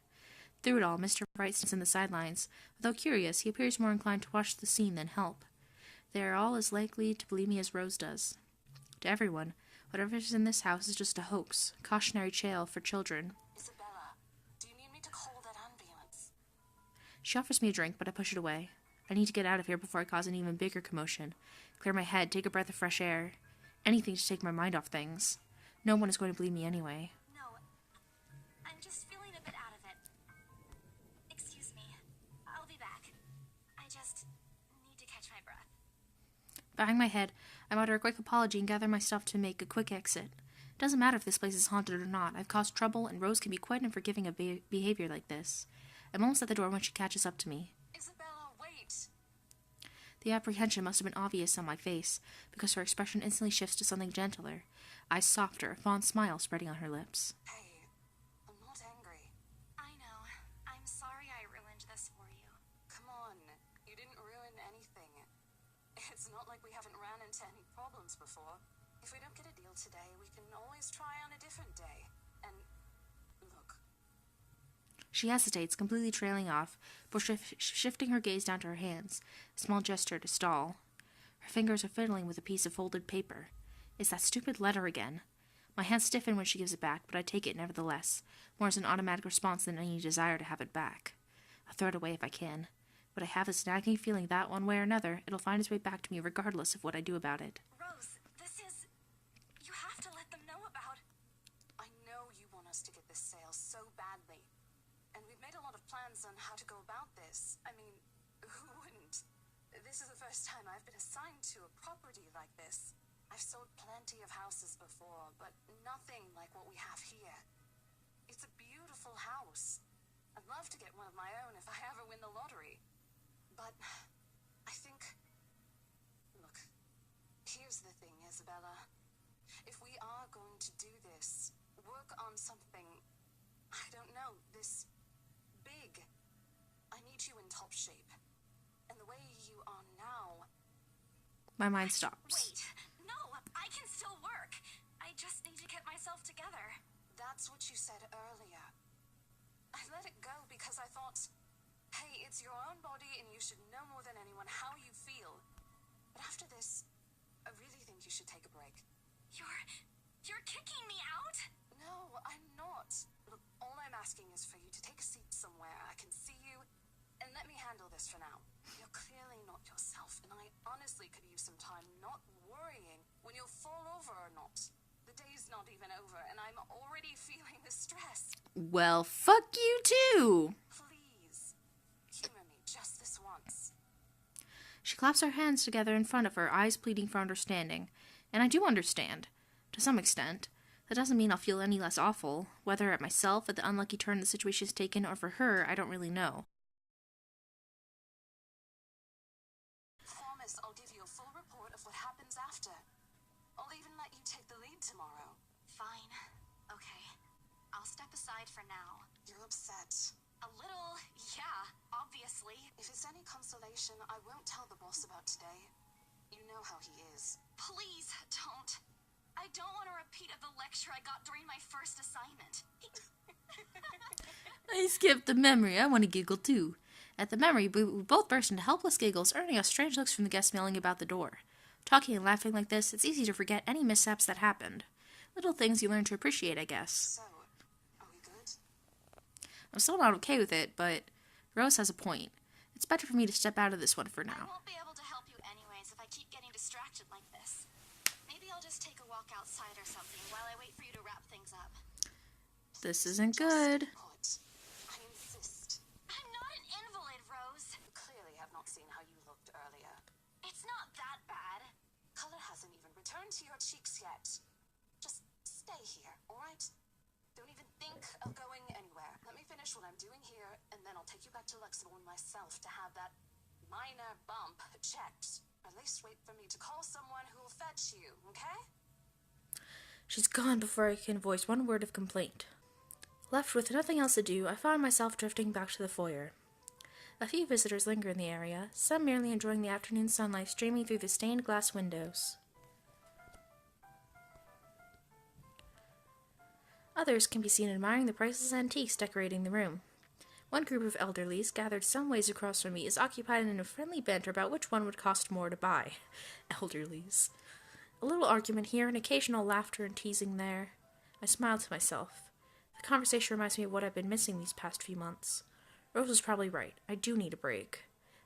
Through it all, Mr. Wright stands in the sidelines. Although curious, he appears more inclined to watch the scene than help. They are all as likely to believe me as Rose does. To everyone, whatever is in this house is just a hoax, cautionary tale for children. Isabella, do you need me to call that ambulance? She offers me a drink, but I push it away. I need to get out of here before I cause an even bigger commotion. Clear my head, take a breath of fresh air. Anything to take my mind off things. No one is going to believe me anyway. No, I'm just feeling a bit out of it. Excuse me, I'll be back. I just need to catch my breath. Bowing my head, I mutter a quick apology and gather my stuff to make a quick exit. It doesn't matter if this place is haunted or not. I've caused trouble, and Rose can be quite unforgiving of behavior like this. I'm almost at the door when she catches up to me. Isabella, wait! The apprehension must have been obvious on my face, because her expression instantly shifts to something gentler, eyes softer, a fond smile spreading on her lips. Hey, I'm not angry. I know. I'm sorry I ruined this for you. Come on, you didn't ruin anything. It's not like we haven't ran into any problems before. If we don't get a deal today, we can always try on a different day. And look, She hesitates, completely trailing off, before shifting her gaze down to her hands, a small gesture to stall. Her fingers are fiddling with a piece of folded paper. It's that stupid letter again. My hands stiffen when she gives it back, but I take it nevertheless, more as an automatic response than any desire to have it back. I'll throw it away if I can, but I have this nagging feeling that, one way or another, it'll find its way back to me regardless of what I do about it. Rose, this is... You have to let them know about... I know you want us to get this sale ideas on how to go about this. I mean, who wouldn't? This is the first time I've been assigned to a property like this. I've sold plenty of houses before, but nothing like what we have here. It's a beautiful house. I'd love to get one of my own if I ever win the lottery. But I think... Look, here's the thing, Isabella. If we are going to do this, work on something, I don't know, this big, I need you in top shape. And the way you are now... My mind stops. Wait, no, I can still work. I just need to get myself together. That's what you said earlier. I let it go because I thought, hey, it's your own body and you should know more than anyone how you feel. But after this, I really think you should take a break. You're kicking me out? No, I'm not. Look, all I'm asking is for you to take a seat somewhere I can see you, and let me handle this for now. You're clearly not yourself, and I honestly could use some time not worrying when you'll fall over or not. The day's not even over, and I'm already feeling the stress. Well, fuck you too! Please, humor me just this once. She claps her hands together in front of her, eyes pleading for understanding. And I do understand. To some extent. That doesn't mean I'll feel any less awful. Whether at myself, at the unlucky turn the situation has taken, or for her, I don't really know. Promise I'll give you a full report of what happens after. I'll even let you take the lead tomorrow. Fine. Okay. I'll step aside for now. You're upset. A little, yeah, obviously. If it's any consolation, I won't tell the boss about today. You know how he is. Please don't. I don't want a repeat of the lecture I got during my first assignment. I skipped the memory. I want to giggle too. At the memory, we both burst into helpless giggles, earning us strange looks from the guests milling about the door. Talking and laughing like this, it's easy to forget any mishaps that happened. Little things you learn to appreciate, I guess. So, are we good? I'm still not okay with it, but Rose has a point. It's better for me to step out of this one for I now. won't be able to help you anyways if I keep getting distracted like this. Maybe I'll just take a walk outside or something while I wait for you to wrap things up. This isn't good. I insist. I'm not an invalid, Rose. You clearly have not seen how you looked earlier. It's not that bad. Color hasn't even returned to your cheeks yet. Just stay here, alright? Don't even think of going anywhere. Let me finish what I'm doing here, and then I'll take you back to Luxembourg myself to have that minor bump checked. At least wait for me to call someone who will fetch you, okay? She's gone before I can voice one word of complaint. Left with nothing else to do, I found myself drifting back to the foyer. A few visitors linger in the area, some merely enjoying the afternoon sunlight streaming through the stained glass windows. Others can be seen admiring the priceless antiques decorating the room. One group of elderlies, gathered some ways across from me, is occupied in a friendly banter about which one would cost more to buy. Elderlies. A little argument here, and occasional laughter and teasing there. I smiled to myself. The conversation reminds me of what I've been missing these past few months. Rose was probably right. I do need a break.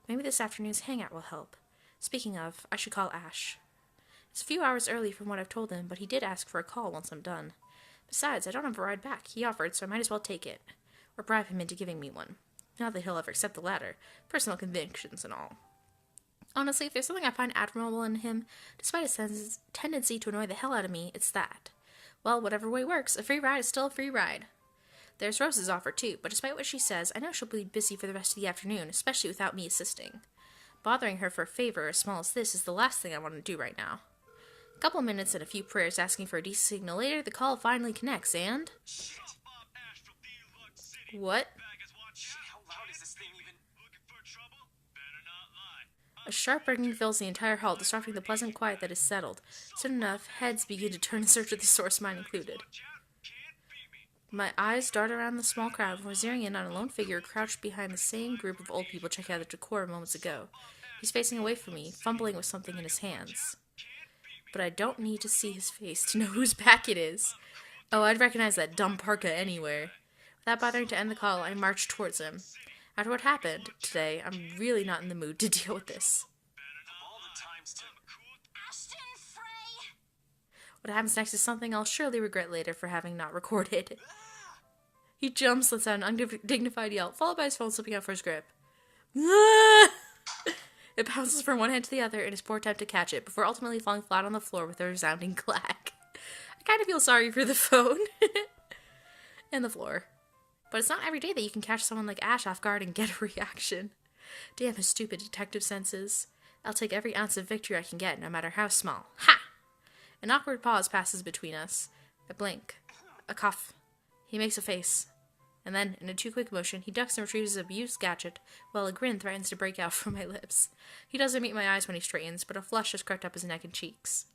Maybe this afternoon's hangout will help. Speaking of, I should call Ash. It's a few hours early from what I've told him, but he did ask for a call once I'm done. Besides, I don't have a ride back. He offered, so I might as well take it. Or bribe him into giving me one. Not that he'll ever accept the latter. Personal convictions and all. Honestly, if there's something I find admirable in him, despite his tendency to annoy the hell out of me, it's that. Well, whatever way works, a free ride is still a free ride. There's Rose's offer too, but despite what she says, I know she'll be busy for the rest of the afternoon, especially without me assisting. Bothering her for a favor as small as this is the last thing I want to do right now. A couple minutes and a few prayers asking for a decent signal later, the call finally connects, and... What? How loud is this thing even? A sharp ringing fills the entire hall, disrupting the pleasant quiet that is settled. Soon enough, heads begin to turn in search of the source, mine included. My eyes dart around the small crowd before zeroing in on a lone figure crouched behind the same group of old people checking out the decor moments ago. He's facing away from me, fumbling with something in his hands. But I don't need to see his face to know whose back it is. Oh, I'd recognize that dumb parka anywhere. Without bothering to end the call, I marched towards him. After what happened today, I'm really not in the mood to deal with this. Ashton Frey! What happens next is something I'll surely regret later for having not recorded. He jumps, lets out an undignified yell, followed by his phone slipping out for his grip. It bounces from one hand to the other in his poor attempt to catch it, before ultimately falling flat on the floor with a resounding clack. I kind of feel sorry for the phone. And the floor. But it's not every day that you can catch someone like Ash off guard and get a reaction. Damn his stupid detective senses. I'll take every ounce of victory I can get, no matter how small. Ha! An awkward pause passes between us. A blink. A cough. He makes a face. And then, in a too-quick motion, he ducks and retrieves his abused gadget, while a grin threatens to break out from my lips. He doesn't meet my eyes when he straightens, but a flush has crept up his neck and cheeks.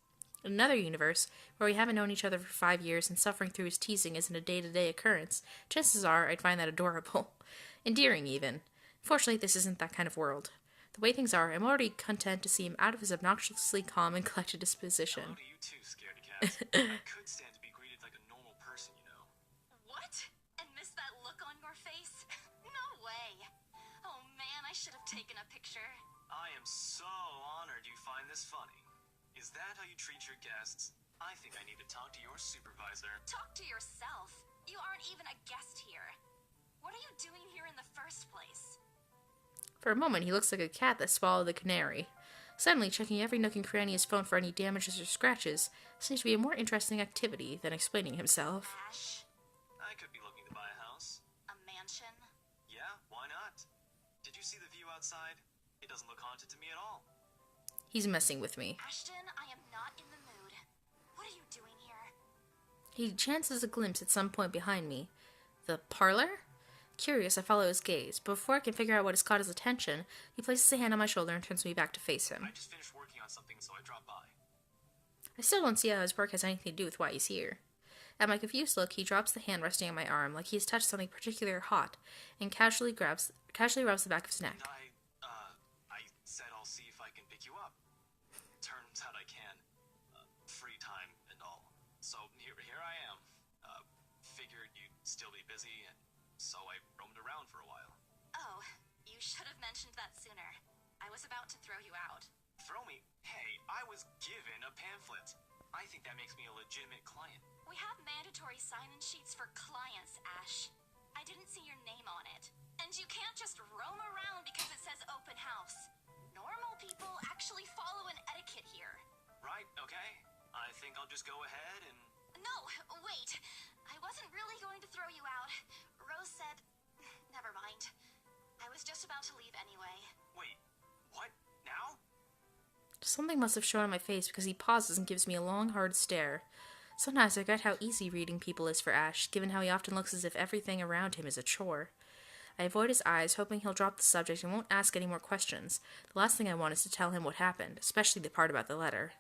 In another universe, where we haven't known each other for 5 years and suffering through his teasing isn't a day-to-day occurrence, chances are I'd find that adorable. Endearing, even. Fortunately, this isn't that kind of world. The way things are, I'm already content to see him out of his obnoxiously calm and collected disposition. Hello to you too, scaredy cat. I could stand to be greeted like a normal person, you know. What? And miss that look on your face? No way. Oh man, I should have taken a picture. I am so honored you find this funny. Is that how you treat your guests? I think I need to talk to your supervisor. Talk to yourself. You aren't even a guest here. What are you doing here in the first place? For a moment, he looks like a cat that swallowed the canary. Suddenly, checking every nook and cranny of his phone for any damages or scratches seems to be a more interesting activity than explaining himself. Ash, I could be looking to buy a house. a mansion. Yeah, why not? Did you see the view outside? It doesn't look haunted to me at all. He's messing with me. Ashton, I am not in the mood. What are you doing here? He chances a glimpse at some point behind me. The parlor? Curious, I follow his gaze, but before I can figure out what has caught his attention, he places a hand on my shoulder and turns me back to face him. I just finished working on something, so I dropped by. I still don't see how his work has anything to do with why he's here. At my confused look, he drops the hand resting on my arm like he has touched something particularly hot, and casually rubs the back of his neck. And I said I'll see if I can pick you up. Turns out I can. Free time and all. So here I am. Figured you'd still be busy, and so I roamed around for a while. Oh, you should have mentioned that sooner. I was about to throw you out. Throw me? Hey, I was given a pamphlet. I think that makes me a legitimate client. We have mandatory sign-in sheets for clients, Ash. I didn't see your name on it. And you can't just roam around because it says open house. Normal people actually follow an etiquette here. Right, okay. I think I'll just go ahead and... No, wait. I wasn't really going to throw you out. Rose said... Never mind. I was just about to leave anyway. Wait, what? Now? Something must have shown on my face because he pauses and gives me a long, hard stare. Sometimes I forget how easy reading people is for Ash, given how he often looks as if everything around him is a chore. I avoid his eyes, hoping he'll drop the subject and won't ask any more questions. The last thing I want is to tell him what happened, especially the part about the letter.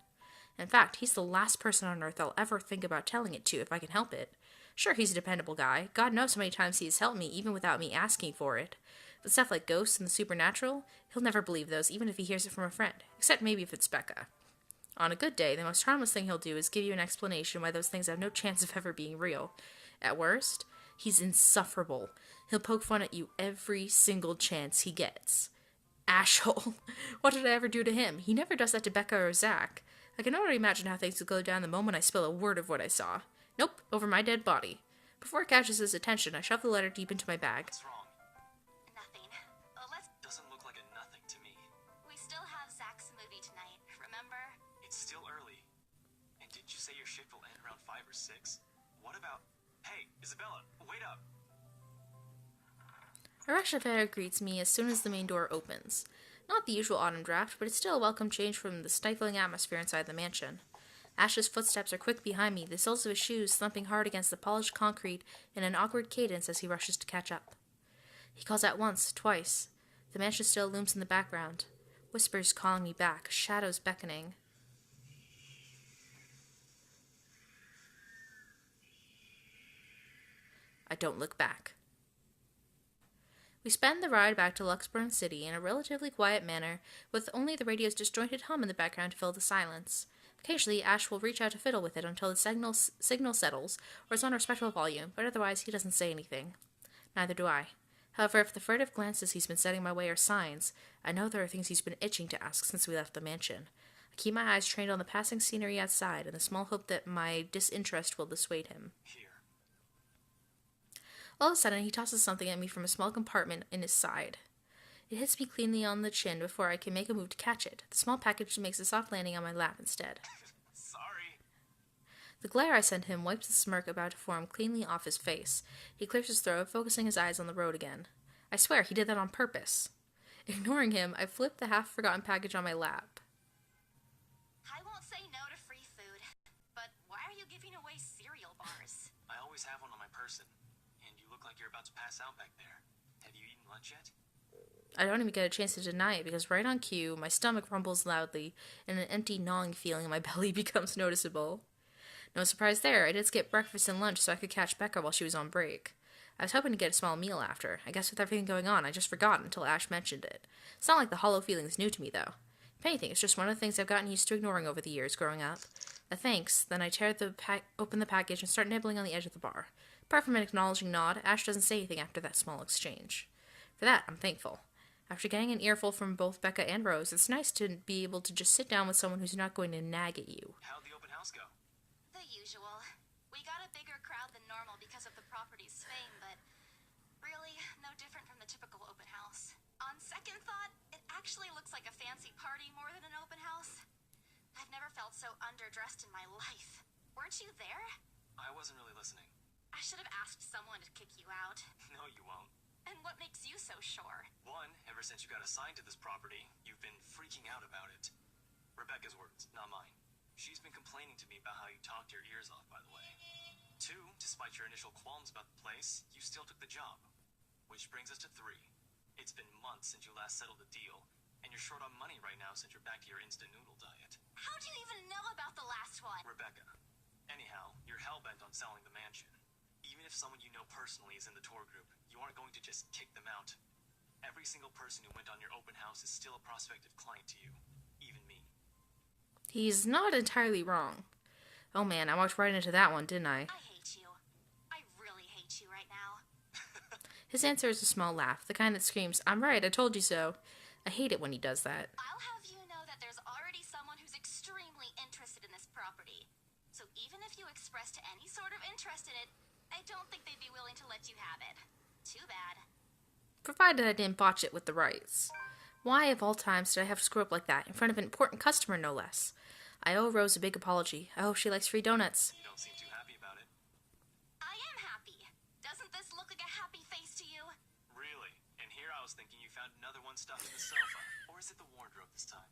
In fact, he's the last person on Earth I'll ever think about telling it to if I can help it. Sure, he's a dependable guy. God knows how many times he has helped me, even without me asking for it. But stuff like ghosts and the supernatural, he'll never believe those, even if he hears it from a friend. Except maybe if it's Becca. On a good day, the most harmless thing he'll do is give you an explanation why those things have no chance of ever being real. At worst, he's insufferable. He'll poke fun at you every single chance he gets. Ashhole. What did I ever do to him? He never does that to Becca or Zach. I can already imagine how things will go down the moment I spill a word of what I saw. Nope, over my dead body. Before it catches his attention, I shove the letter deep into my bag. What's wrong? Nothing. Let's... Doesn't look like a nothing to me. We still have Zach's movie tonight, remember? It's still early. And didn't you say your shift will end around 5 or 6? What about... Hey, Isabella, wait up. A rush of air greets me as soon as the main door opens. Not the usual autumn draft, but it's still a welcome change from the stifling atmosphere inside the mansion. Ash's footsteps are quick behind me, the soles of his shoes thumping hard against the polished concrete in an awkward cadence as he rushes to catch up. He calls out once, twice. The mansion still looms in the background. Whispers calling me back, shadows beckoning. I don't look back. We spend the ride back to Luxburn City in a relatively quiet manner, with only the radio's disjointed hum in the background to fill the silence. Occasionally, Ash will reach out to fiddle with it until the signal settles, or is on a respectable volume, but otherwise he doesn't say anything. Neither do I. However, if the furtive glances he's been setting my way are signs, I know there are things he's been itching to ask since we left the mansion. I keep my eyes trained on the passing scenery outside, in the small hope that my disinterest will dissuade him. Here. All of a sudden, he tosses something at me from a small compartment in his side. It hits me cleanly on the chin before I can make a move to catch it. The small package makes a soft landing on my lap instead. Sorry. The glare I send him wipes the smirk about to form cleanly off his face. He clears his throat, focusing his eyes on the road again. I swear, he did that on purpose. Ignoring him, I flip the half-forgotten package on my lap. I won't say no to free food, but why are you giving away cereal bars? I always have one on my person, and you look like you're about to pass out back there. Have you eaten lunch yet? I don't even get a chance to deny it because right on cue, my stomach rumbles loudly and an empty gnawing feeling in my belly becomes noticeable. No surprise there, I did skip breakfast and lunch so I could catch Becca while she was on break. I was hoping to get a small meal after. I guess with everything going on, I just forgot until Ash mentioned it. It's not like the hollow feeling's new to me, though. If anything, it's just one of the things I've gotten used to ignoring over the years growing up. A thanks, then I tear open the package and start nibbling on the edge of the bar. Apart from an acknowledging nod, Ash doesn't say anything after that small exchange. For that, I'm thankful. After getting an earful from both Becca and Rose, it's nice to be able to just sit down with someone who's not going to nag at you. How'd the open house go? The usual. We got a bigger crowd than normal because of the property's fame, but really no different from the typical open house. On second thought, it actually looks like a fancy party more than an open house. I've never felt so underdressed in my life. Weren't you there? I wasn't really listening. I should have asked someone to kick you out. No, you won't. And what makes you so sure? One, ever since you got assigned to this property, you've been freaking out about it. Rebecca's words, not mine. She's been complaining to me about how you talked your ears off, by the way. Two, despite your initial qualms about the place, you still took the job. Which brings us to three. It's been months since you last settled the deal, and you're short on money right now since you're back to your instant noodle diet. How do you even know about the last one? Rebecca. Anyhow, you're hell-bent on selling the mansion. Even if someone you know personally is in the tour group, you aren't going to just kick them out. Every single person who went on your open house is still a prospective client to you. Even me. He's not entirely wrong. Oh man, I walked right into that one, didn't I? I hate you. I really hate you right now. His answer is a small laugh, the kind that screams, "I'm right, I told you so." I hate it when he does that. I'll have you know that there's already someone who's extremely interested in this property. So even if you expressed any sort of interest in it, I don't think they'd be willing to let you have it. Too bad. Provided I didn't botch it with the rights. Why, of all times, did I have to screw up like that, in front of an important customer, no less? I owe Rose a big apology. I hope she likes free donuts. You don't seem too happy about it. I am happy. Doesn't this look like a happy face to you? Really? And here I was thinking you found another one stuffed in the sofa. Or is it the wardrobe this time?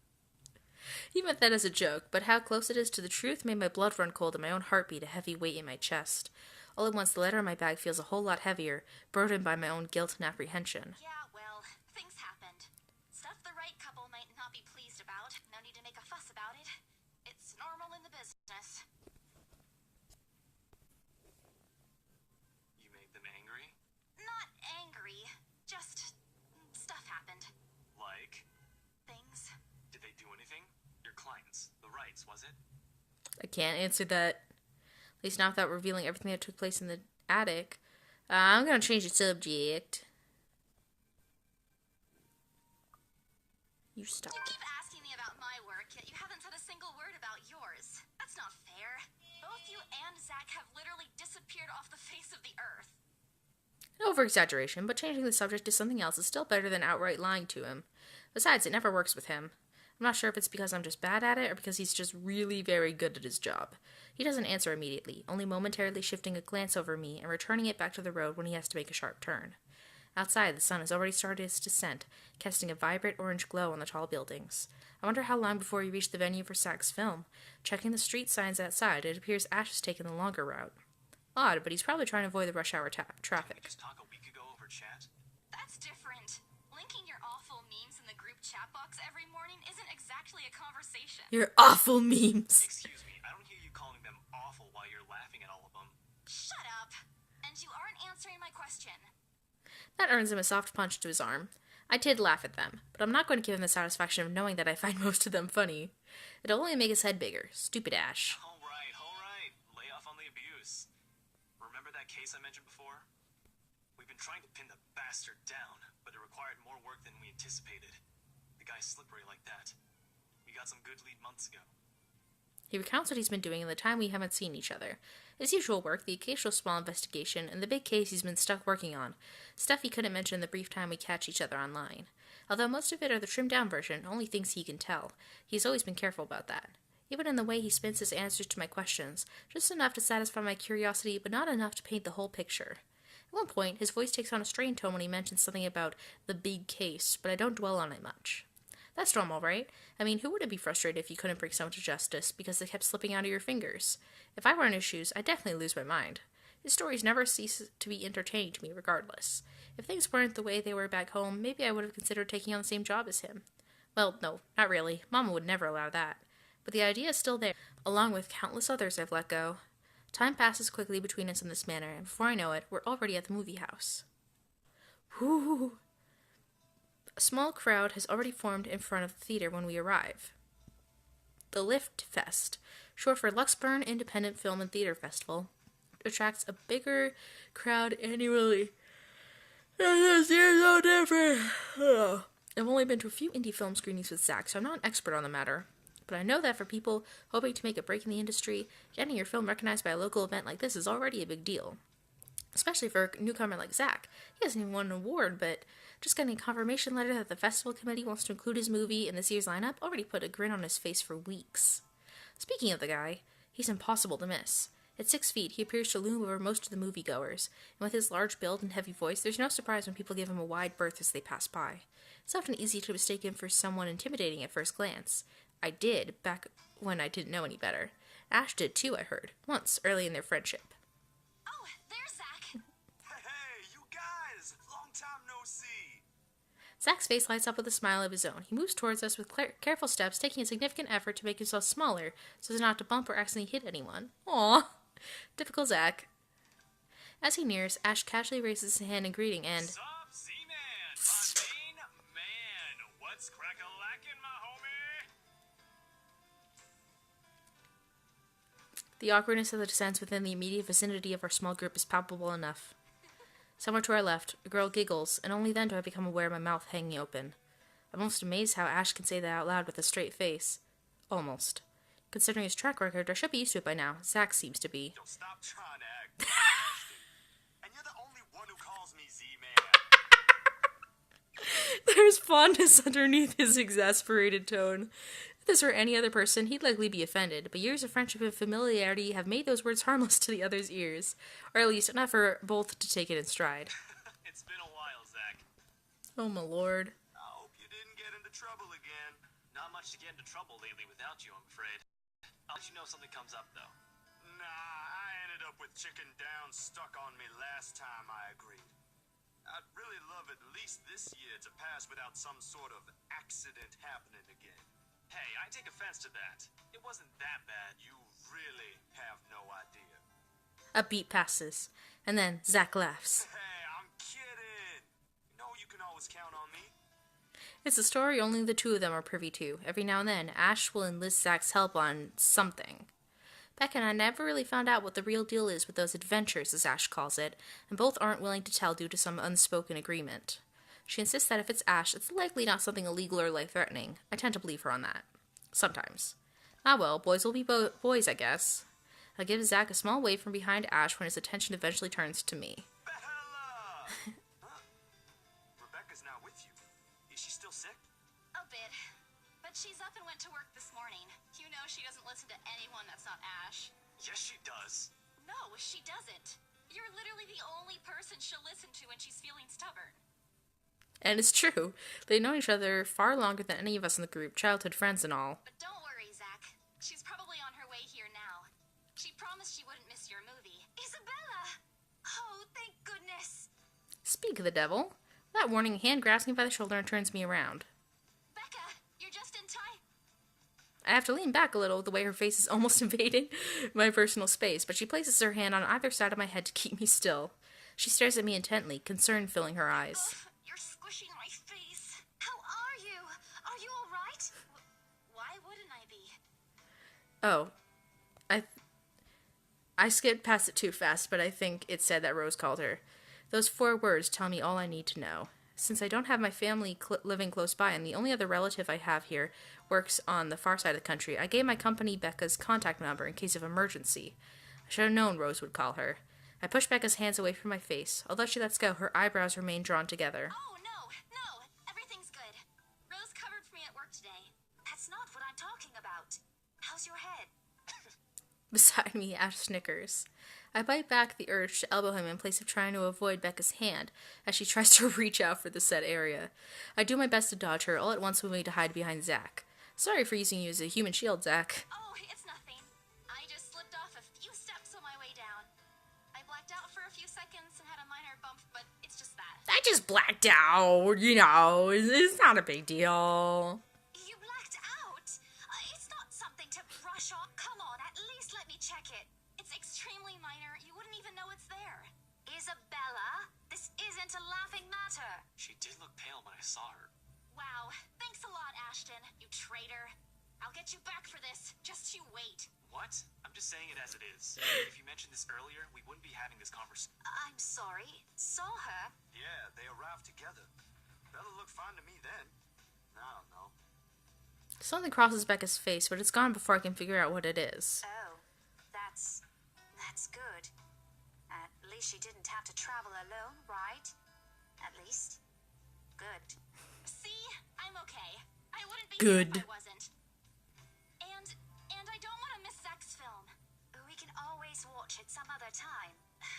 He meant that as a joke, but how close it is to the truth made my blood run cold and my own heartbeat a heavy weight in my chest. All at once, the letter in my bag feels a whole lot heavier, burdened by my own guilt and apprehension. Yeah, well, things happened. Stuff the right couple might not be pleased about. No need to make a fuss about it. It's normal in the business. You made them angry? Not angry. Just stuff happened. Like? Things. Did they do anything? Your clients. The rights, was it? I can't answer that. At least not without revealing everything that took place in the attic. I'm gonna change the subject. You stop. You keep asking me about my work, yet you haven't said a single word about yours. That's not fair. Both you and Zach have literally disappeared off the face of the earth. An over-exaggeration, but changing the subject to something else is still better than outright lying to him. Besides, it never works with him. I'm not sure if it's because I'm just bad at it or because he's just really very good at his job. He doesn't answer immediately, only momentarily shifting a glance over me and returning it back to the road when he has to make a sharp turn. Outside, the sun has already started its descent, casting a vibrant orange glow on the tall buildings. I wonder how long before we reach the venue for Zach's film. Checking the street signs outside, it appears Ash has taken the longer route. Odd, but he's probably trying to avoid the rush hour Didn't we traffic. just talk a week ago over chat? That's different. Linking your awful memes in the group chat box every morning isn't exactly a conversation. Your awful memes. Excuse me, I don't hear you calling them awful while you're laughing at all of them. Shut up. And you aren't answering my question. That earns him a soft punch to his arm. I did laugh at them, but I'm not going to give him the satisfaction of knowing that I find most of them funny. It'll only make his head bigger. Stupid Ash. All right. Lay off on the abuse. Remember that case I mentioned before? We've been trying to pin the bastard down, but it required more work than we anticipated. The guy's slippery like that. We got some good lead months ago. He recounts what he's been doing in the time we haven't seen each other. His usual work, the occasional small investigation, and the big case he's been stuck working on. Stuff he couldn't mention in the brief time we catch each other online. Although most of it are the trimmed-down version, only things he can tell. He's always been careful about that. Even in the way he spins his answers to my questions, just enough to satisfy my curiosity, but not enough to paint the whole picture. At one point, his voice takes on a strained tone when he mentions something about the big case, but I don't dwell on it much. That's normal, right? I mean, who wouldn't be frustrated if you couldn't bring someone to justice because they kept slipping out of your fingers? If I were in his shoes, I'd definitely lose my mind. His stories never cease to be entertaining to me regardless. If things weren't the way they were back home, maybe I would have considered taking on the same job as him. Well, no, not really. Mama would never allow that. But the idea is still there, along with countless others I've let go. Time passes quickly between us in this manner, and before I know it, we're already at the movie house. Whoo! A small crowd has already formed in front of the theater when we arrive. The Lift Fest, short for Luxburn Independent Film and Theater Festival, attracts a bigger crowd annually. And this year's no different. I've only been to a few indie film screenings with Zach, so I'm not an expert on the matter. But I know that for people hoping to make a break in the industry, getting your film recognized by a local event like this is already a big deal. Especially for a newcomer like Zach. He hasn't even won an award, but just getting a confirmation letter that the festival committee wants to include his movie in this year's lineup already put a grin on his face for weeks. Speaking of the guy, he's impossible to miss. At 6 feet, he appears to loom over most of the moviegoers, and with his large build and heavy voice, there's no surprise when people give him a wide berth as they pass by. It's often easy to mistake him for someone intimidating at first glance. I did, back when I didn't know any better. Ash did too, I heard, once, early in their friendship. Oh, there's Zach. Hey, you guys! Long time no see! Zach's face lights up with a smile of his own. He moves towards us with careful steps, taking a significant effort to make himself smaller so as not to bump or accidentally hit anyone. Aww. Typical Zach. As he nears, Ash casually raises his hand in greeting and... Sup, Z-Man? Man, what's crack-a-lackin', my homie? The awkwardness of the descents within the immediate vicinity of our small group is palpable enough. Somewhere to our left, a girl giggles, and only then do I become aware of my mouth hanging open. I'm almost amazed how Ash can say that out loud with a straight face. Almost. Considering his track record, I should be used to it by now. Zach seems to be. Yo, stop trying to act interesting. And you're the only one who calls me Z-Man. There's fondness underneath his exasperated tone. If this were any other person, he'd likely be offended, but years of friendship and familiarity have made those words harmless to the other's ears. Or at least enough for both to take it in stride. It's been a while, Zach. Oh my lord. I hope you didn't get into trouble again. Not much to get into trouble lately without you, I'm afraid. I'll let you know if something comes up, though. Nah, I ended up with chicken down stuck on me last time I agreed. I'd really love at least this year to pass without some sort of accident happening again. Hey, I take offense to that. It wasn't that bad. You really have no idea. A beat passes, and then Zach laughs. Hey, I'm kidding. You know you can always count on me. It's a story only the two of them are privy to. Every now and then, Ash will enlist Zach's help on something. Becca and I never really found out what the real deal is with those adventures, as Ash calls it, and both aren't willing to tell due to some unspoken agreement. She insists that if it's Ash, it's likely not something illegal or life-threatening. I tend to believe her on that. Sometimes. Ah well, boys will be boys, I guess. I give Zach a small wave from behind Ash when his attention eventually turns to me. Bella! Huh? Rebecca's not with you. Is she still sick? A bit. But she's up and went to work this morning. You know she doesn't listen to anyone that's not Ash. Yes, she does. No, she doesn't. You're literally the only person she'll listen to when she's feeling stubborn. And it's true. They've known each other far longer than any of us in the group, childhood friends and all. But don't worry, Zach. She's probably on her way here now. She promised she wouldn't miss your movie. Isabella! Oh, thank goodness. Speak of the devil. That warning hand grabs me by the shoulder and turns me around. Becca, you're just in time. I have to lean back a little, the way her face is almost invading my personal space, but she places her hand on either side of my head to keep me still. She stares at me intently, concern filling her eyes. Ugh, you're squishing my face. How are you? Are you all right? Why wouldn't I be? Oh. I skipped past it too fast, but I think it said that Rose called her. Those 4 words tell me all I need to know. Since I don't have my family living close by and the only other relative I have here works on the far side of the country, I gave my company Becca's contact number in case of emergency. I should have known Rose would call her. I pushed Becca's hands away from my face. Although she lets go, her eyebrows remain drawn together. Oh, no. Everything's good. Rose covered for me at work today. That's not what I'm talking about. How's your head? Beside me, Ash snickers. I bite back the urge to elbow him in place of trying to avoid Becca's hand as she tries to reach out for the said area. I do my best to dodge her, all at once moving to hide behind Zach. Sorry for using you as a human shield, Zach. Oh, it's nothing. I just slipped off a few steps on my way down. I blacked out for a few seconds and had a minor bump, but it's just that. I just blacked out, it's not a big deal. You blacked out? It's not something to brush off. Come on, at least let me check it. It's extremely minor. You wouldn't even know it's there. Isabella, this isn't a laughing matter. She did look pale when I saw her. Wow, thanks a lot, Ashton, you traitor. I'll get you back for this. Just you wait. What? I'm just saying it as it is. If you mentioned this earlier, we wouldn't be having this conversation. I'm sorry. Saw her? Yeah, they arrived together. Bella looked fine to me then. I don't know. Something crosses Becca's face, but it's gone before I can figure out what it is. Oh, that's good. At least she didn't have to travel alone, right? At least. Good. See? I'm okay. I wouldn't be here if I wasn't. And I don't want to miss Zach's film. We can always watch it some other time.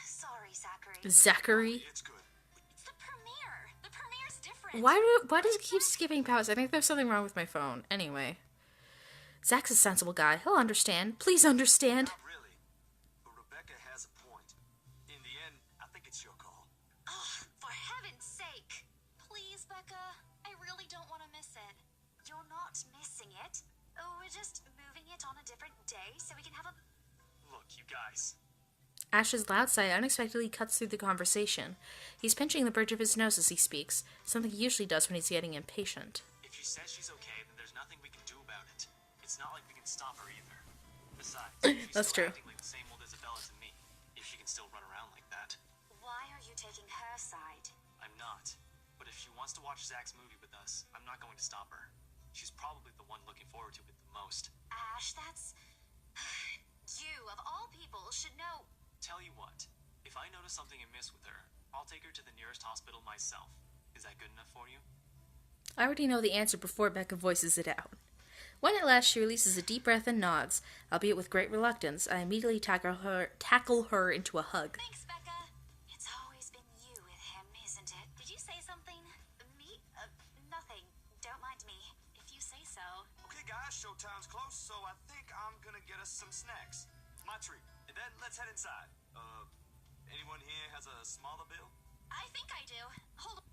Sorry, Zachary. Zachary? It's good. It's the premiere. The premiere's different. Why does it keep skipping past? I think there's something wrong with my phone. Anyway. Zach's a sensible guy. He'll understand. Please understand. Not really. But Rebecca has a point. In the end, I think it's your call. Oh, for heaven's sake. Please, Becca. I really don't want to miss it. You're not missing it. Oh, we're just moving it on a different day so we can have a... Look, you guys. Ash's loud sigh unexpectedly cuts through the conversation. He's pinching the bridge of his nose as he speaks, something he usually does when he's getting impatient. If she says she's okay, then there's nothing we can do about it. It's not like we can stop her either. Besides, she's That's still true. acting like the same old Isabella to me. If she can still run around like that. Why are you taking her side? I'm not. But if she wants to watch Zach's movie with us, I'm not going to stop her. She's probably the one looking forward to it the most. Ash, that's... You, of all people, should know... Tell you what, if I notice something amiss with her, I'll take her to the nearest hospital myself. Is that good enough for you? I already know the answer before Becca voices it out. When at last she releases a deep breath and nods, albeit with great reluctance, I immediately tackle her into a hug. Thanks, Becca. It's always been you with him, isn't it? Did you say something? Me? Nothing. Don't mind me. If you say so. Okay, guys, showtime's close, so I think I'm gonna get us some snacks. My treat. And then let's head inside. Anyone here has a smaller bill? I think I do. Hold on.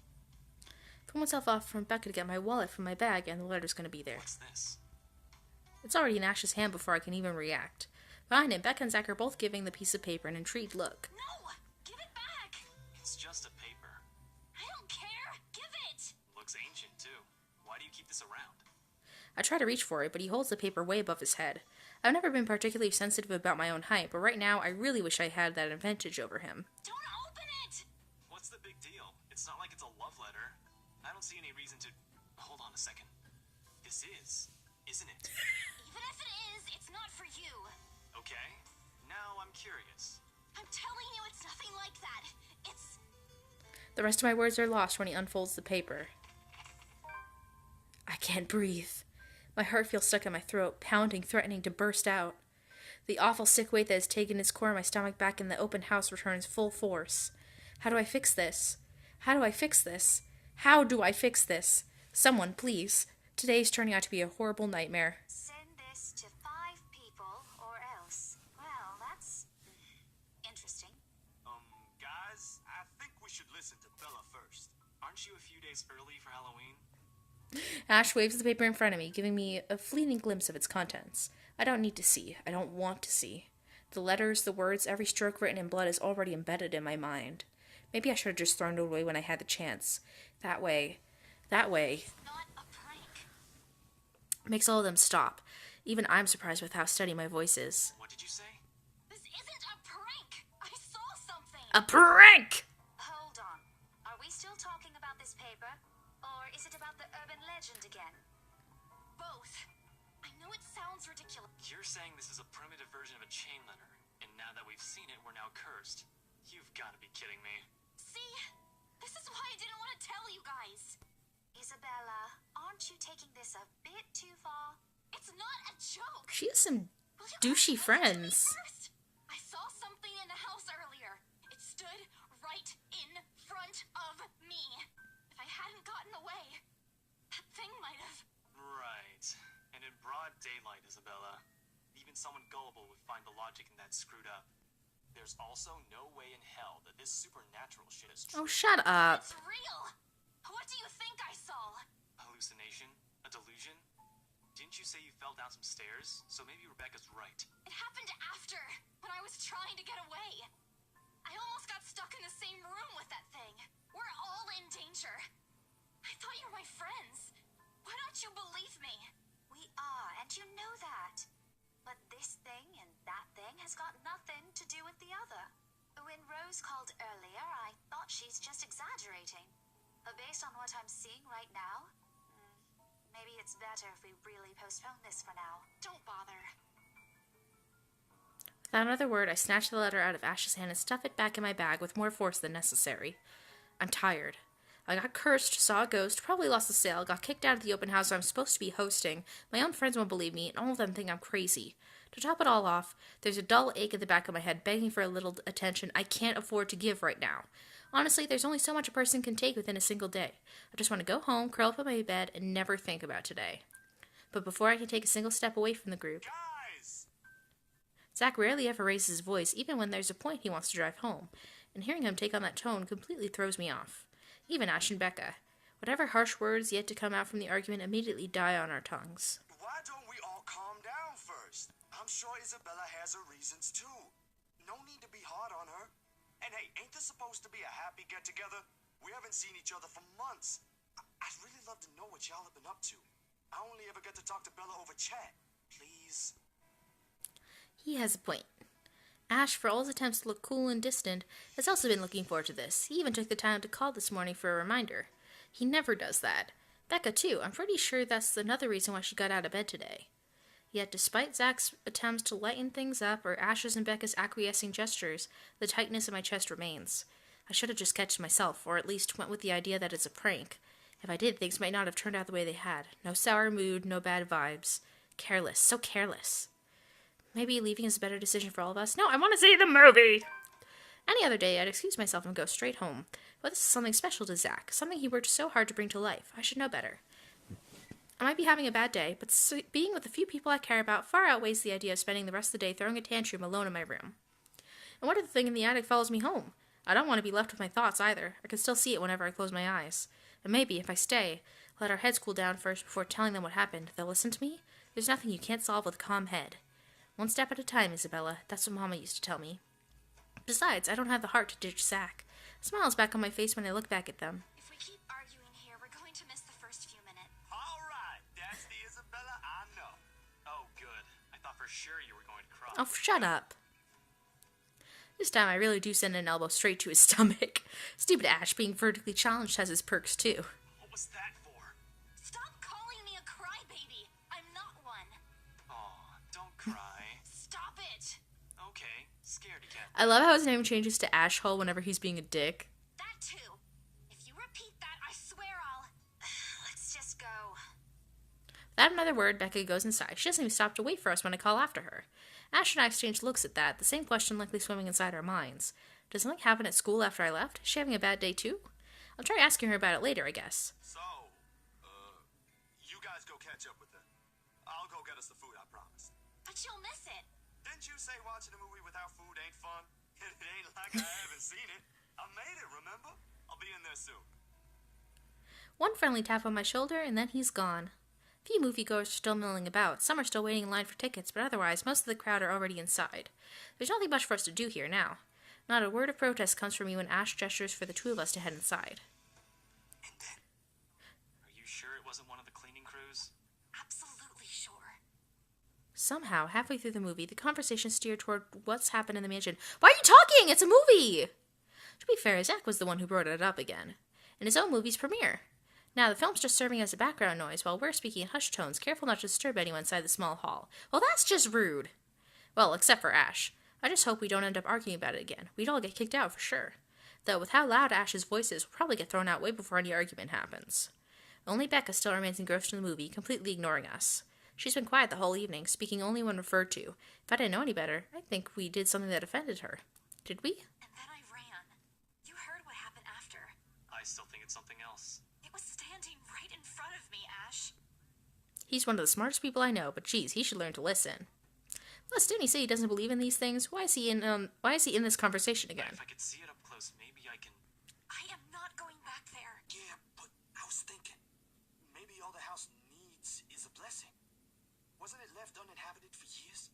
Pull myself off from Becca to get my wallet from my bag, and the letter's gonna be there. What's this? It's already in Ash's hand before I can even react. Behind him, Becca and Zach are both giving the piece of paper an intrigued look. No! Give it back! It's just a paper. I don't care! Give it! Looks ancient, too. Why do you keep this around? I try to reach for it, but he holds the paper way above his head. I've never been particularly sensitive about my own height, but right now I really wish I had that advantage over him. Don't open it! What's the big deal? It's not like it's a love letter. I don't see any reason to... Hold on a second. This is, isn't it? Even if it is, it's not for you. Okay. Now I'm curious. I'm telling you it's nothing like that. It's... The rest of my words are lost when he unfolds the paper. I can't breathe. My heart feels stuck in my throat, pounding, threatening to burst out. The awful sick weight that has taken its core in my stomach back in the open house returns full force. How do I fix this? How do I fix this? How do I fix this? Someone, please. Today's turning out to be a horrible nightmare. Send this to 5 people or else. Well, that's... interesting. Guys, I think we should listen to Bella first. Aren't you a few days early for Halloween? Ash waves the paper in front of me, giving me a fleeting glimpse of its contents. I don't need to see. I don't want to see. The letters, the words, every stroke written in blood is already embedded in my mind. Maybe I should have just thrown it away when I had the chance. That way. Not a prank. Makes all of them stop. Even I'm surprised with how steady my voice is. What did you say? This isn't a prank! I saw something! A prank! Hold on. Are we still talking about this paper? legend again? Both. I know it sounds ridiculous. You're saying this is a primitive version of a chain letter, and now that we've seen it, we're now cursed. You've got to be kidding me. See? This is why I didn't want to tell you guys. Isabella, aren't you taking this a bit too far? It's not a joke. She has some Will you douchey listen to me friends. first? I saw something in the house earlier. It stood right in front of me. If I hadn't gotten away, that thing might have. Right. And in broad daylight, Isabella. Even someone gullible would find the logic in that screwed up. There's also no way in hell that this supernatural shit is true. Oh, shut up. It's real. What do you think I saw? Hallucination? A delusion? Didn't you say you fell down some stairs? So maybe Rebecca's right. It happened after, when I was trying to get away. I almost got stuck in the same room with that thing. We're all in danger. I thought you were my friends. Why don't you believe me? We are, and you know that. But this thing and that thing has got nothing to do with the other. When Rose called earlier, I thought she's just exaggerating. But based on what I'm seeing right now, maybe it's better if we really postpone this for now. Don't bother. Without another word, I snatched the letter out of Ash's hand and stuffed it back in my bag with more force than necessary. I'm tired. I got cursed, saw a ghost, probably lost the sale, got kicked out of the open house I'm supposed to be hosting. My own friends won't believe me, and all of them think I'm crazy. To top it all off, there's a dull ache at the back of my head begging for a little attention I can't afford to give right now. Honestly, there's only so much a person can take within a single day. I just want to go home, curl up in my bed, and never think about today. But before I can take a single step away from the group... Guys! Zach rarely ever raises his voice, even when there's a point he wants to drive home, and hearing him take on that tone completely throws me off. Even Ash and Becca. Whatever harsh words yet to come out from the argument immediately die on our tongues. Why don't we all calm down first? I'm sure Isabella has her reasons too. No need to be hard on her. And hey, ain't this supposed to be a happy get-together? We haven't seen each other for months. I'd really love to know what y'all have been up to. I only ever get to talk to Bella over chat. Please? He has a point. Ash, for all his attempts to look cool and distant, has also been looking forward to this. He even took the time to call this morning for a reminder. He never does that. Becca, too. I'm pretty sure that's another reason why she got out of bed today. Yet, despite Zach's attempts to lighten things up, or Ash's and Becca's acquiescing gestures, the tightness in my chest remains. I should have just kept to myself, or at least went with the idea that it's a prank. If I did, things might not have turned out the way they had. No sour mood, no bad vibes. Careless. So careless. Maybe leaving is a better decision for all of us. No, I want to see the movie! Any other day, I'd excuse myself and go straight home. But this is something special to Zach. Something he worked so hard to bring to life. I should know better. I might be having a bad day, but being with the few people I care about far outweighs the idea of spending the rest of the day throwing a tantrum alone in my room. And what if the thing in the attic follows me home? I don't want to be left with my thoughts either. I can still see it whenever I close my eyes. And maybe, if I stay, let our heads cool down first before telling them what happened, they'll listen to me? There's nothing you can't solve with a calm head. One step at a time, Isabella. That's what Mama used to tell me. Besides, I don't have the heart to ditch Zach. A smile is back on my face when I look back at them. If we keep arguing here, we're going to miss the first few minutes. All right, that's the Isabella I know. Oh, good. I thought for sure you were going to cry. Oh, shut up. This time I really do send an elbow straight to his stomach. Stupid Ash, being vertically challenged has his perks too. What was that for? Stop calling me a crybaby. I'm not one. Aw, don't cry. Stop it. Okay, scared again. I love how his name changes to Ashhole whenever he's being a dick. That too. If you repeat that, I swear I'll... Let's just go. Without another word, Becca goes inside. She doesn't even stop to wait for us when I call after her. Ash and I exchange looks at that, the same question likely swimming inside our minds. Did something happen at school after I left? Is she having a bad day too? I'll try asking her about it later, I guess. So, you guys go catch up with her. I'll go get us the food, I promise. But you'll miss it. Didn't you say watching a movie without food ain't fun? It ain't like I haven't seen it. I made it, remember? I'll be in there soon. One friendly tap on my shoulder, and then he's gone. Few moviegoers are still milling about. Some are still waiting in line for tickets, but otherwise, most of the crowd are already inside. There's nothing much for us to do here now. Not a word of protest comes from me when Ash gestures for the two of us to head inside. And then, Are you sure it wasn't one of the cleaning crews? Absolutely sure. Somehow, halfway through the movie, the conversation steered toward what's happened in the mansion. Why are you talking? It's a movie! To be fair, Zach was the one who brought it up again. In his own movie's premiere. Now, the film's just serving as a background noise while we're speaking in hushed tones, careful not to disturb anyone inside the small hall. Well, that's just rude. Well, except for Ash. I just hope we don't end up arguing about it again. We'd all get kicked out for sure. Though, with how loud Ash's voice is, we'll probably get thrown out way before any argument happens. Only Becca still remains engrossed in the movie, completely ignoring us. She's been quiet the whole evening, speaking only when referred to. If I didn't know any better, I'd think we did something that offended her. Did we? And then I ran. You heard what happened after. I still think it's something else. It was standing right in front of me, Ash. He's one of the smartest people I know, but geez, he should learn to listen. Plus, didn't he say he doesn't believe in these things? Why is he in this conversation again? If I could see it up close, maybe I can... I am not going back there. Yeah, but I was thinking, maybe all the house needs is a blessing. Wasn't it left uninhabited for years?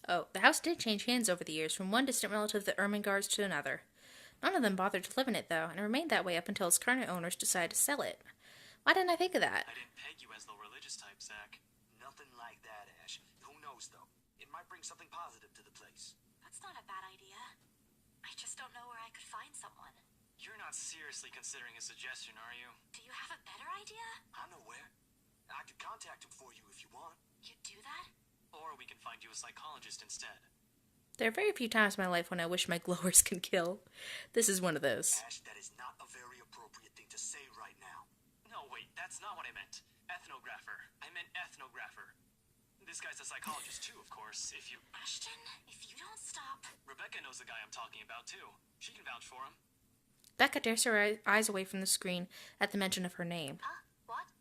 Oh, the house did change hands over the years, from one distant relative of the Ermengardes to another. None of them bothered to live in it, though, and it remained that way up until its current owners decided to sell it. Why didn't I think of that? I didn't peg you as the religious type, Zach. Nothing like that, Ash. Who knows, though? It might bring something positive to the place. That's not a bad idea. I just don't know where I could find someone. You're not seriously considering a suggestion, are you? Do you have a better idea? I know where. I could contact him for you if you want. You'd do that? Or we can find you a psychologist instead. There are very few times in my life when I wish my glowers can kill. This is one of those. Ash, that is not a very appropriate thing to say right now. No, wait, that's not what I meant. Ethnographer. I meant ethnographer. This guy's a psychologist too, of course, if you... Ashton, if you don't stop... Rebecca knows the guy I'm talking about too. She can vouch for him. Becca dares her eyes away from the screen at the mention of her name. Huh? What?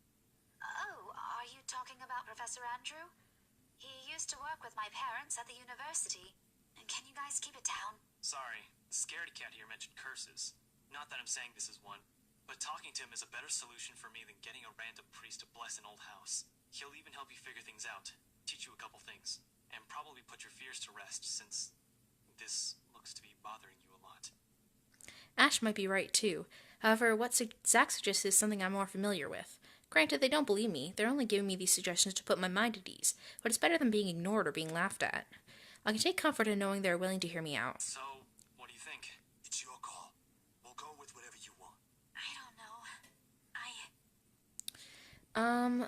Oh, are you talking about Professor Andrew? He used to work with my parents at the university. And can you guys keep it down? Sorry, the scaredy cat here mentioned curses. Not that I'm saying this is one, but talking to him is a better solution for me than getting a random priest to bless an old house. He'll even help you figure things out, teach you a couple things, and probably put your fears to rest since this looks to be bothering you a lot. Ash might be right, too. However, what Zach suggests is something I'm more familiar with. Granted, they don't believe me. They're only giving me these suggestions to put my mind at ease, but it's better than being ignored or being laughed at. I can take comfort in knowing they're willing to hear me out. So, what do you think? It's your call. We'll go with whatever you want. I don't know.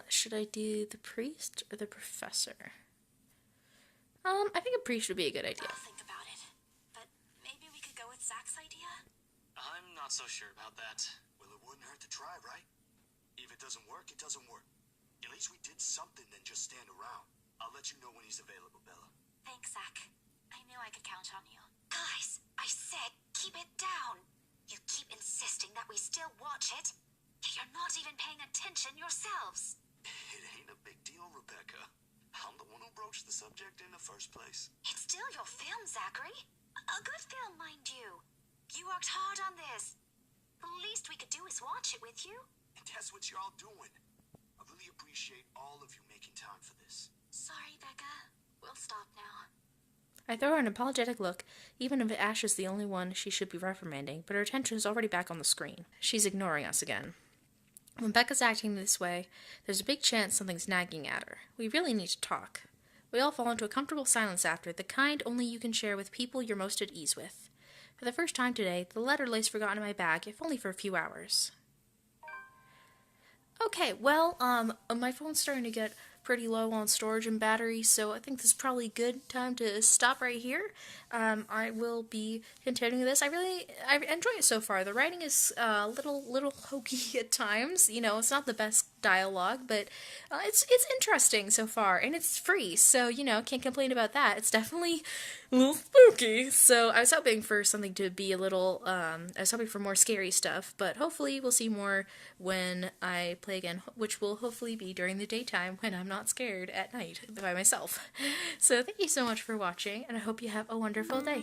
Should I do the priest or the professor? I think a priest would be a good idea. I'll think about it. But maybe we could go with Zach's idea? I'm not so sure about that. Well, it wouldn't hurt to try, right? If it doesn't work, it doesn't work. At least we did something than just stand around. I'll let you know when he's available, Bella. Thanks, Zach. I knew I could count on you. Guys, I said keep it down. You keep insisting that we still watch it, yet you're not even paying attention yourselves. It ain't a big deal, Rebecca. I'm the one who broached the subject in the first place. It's still your film, Zachary. A good film, mind you. You worked hard on this. The least we could do is watch it with you. And that's what you're all doing. I really appreciate all of you making time for this. Sorry, Becca. We'll stop now. I throw her an apologetic look, even if Ash is the only one she should be reprimanding, but her attention is already back on the screen. She's ignoring us again. When Becca's acting this way, there's a big chance something's nagging at her. We really need to talk. We all fall into a comfortable silence after, the kind only you can share with people you're most at ease with. For the first time today, the letter lays forgotten in my bag, if only for a few hours. Okay, well, my phone's starting to get pretty low on storage and battery, so I think this is probably a good time to stop right here. I will be continuing this. I enjoy it so far. The writing is a little hokey at times. You know, it's not the best dialogue, but it's interesting so far, and it's free, so, you know, can't complain about that. It's definitely a little spooky, so I was hoping for something to be a little, I was hoping for more scary stuff, but hopefully we'll see more when I play again, which will hopefully be during the daytime when I'm not scared at night by myself. So thank you so much for watching, and I hope you have a wonderful day.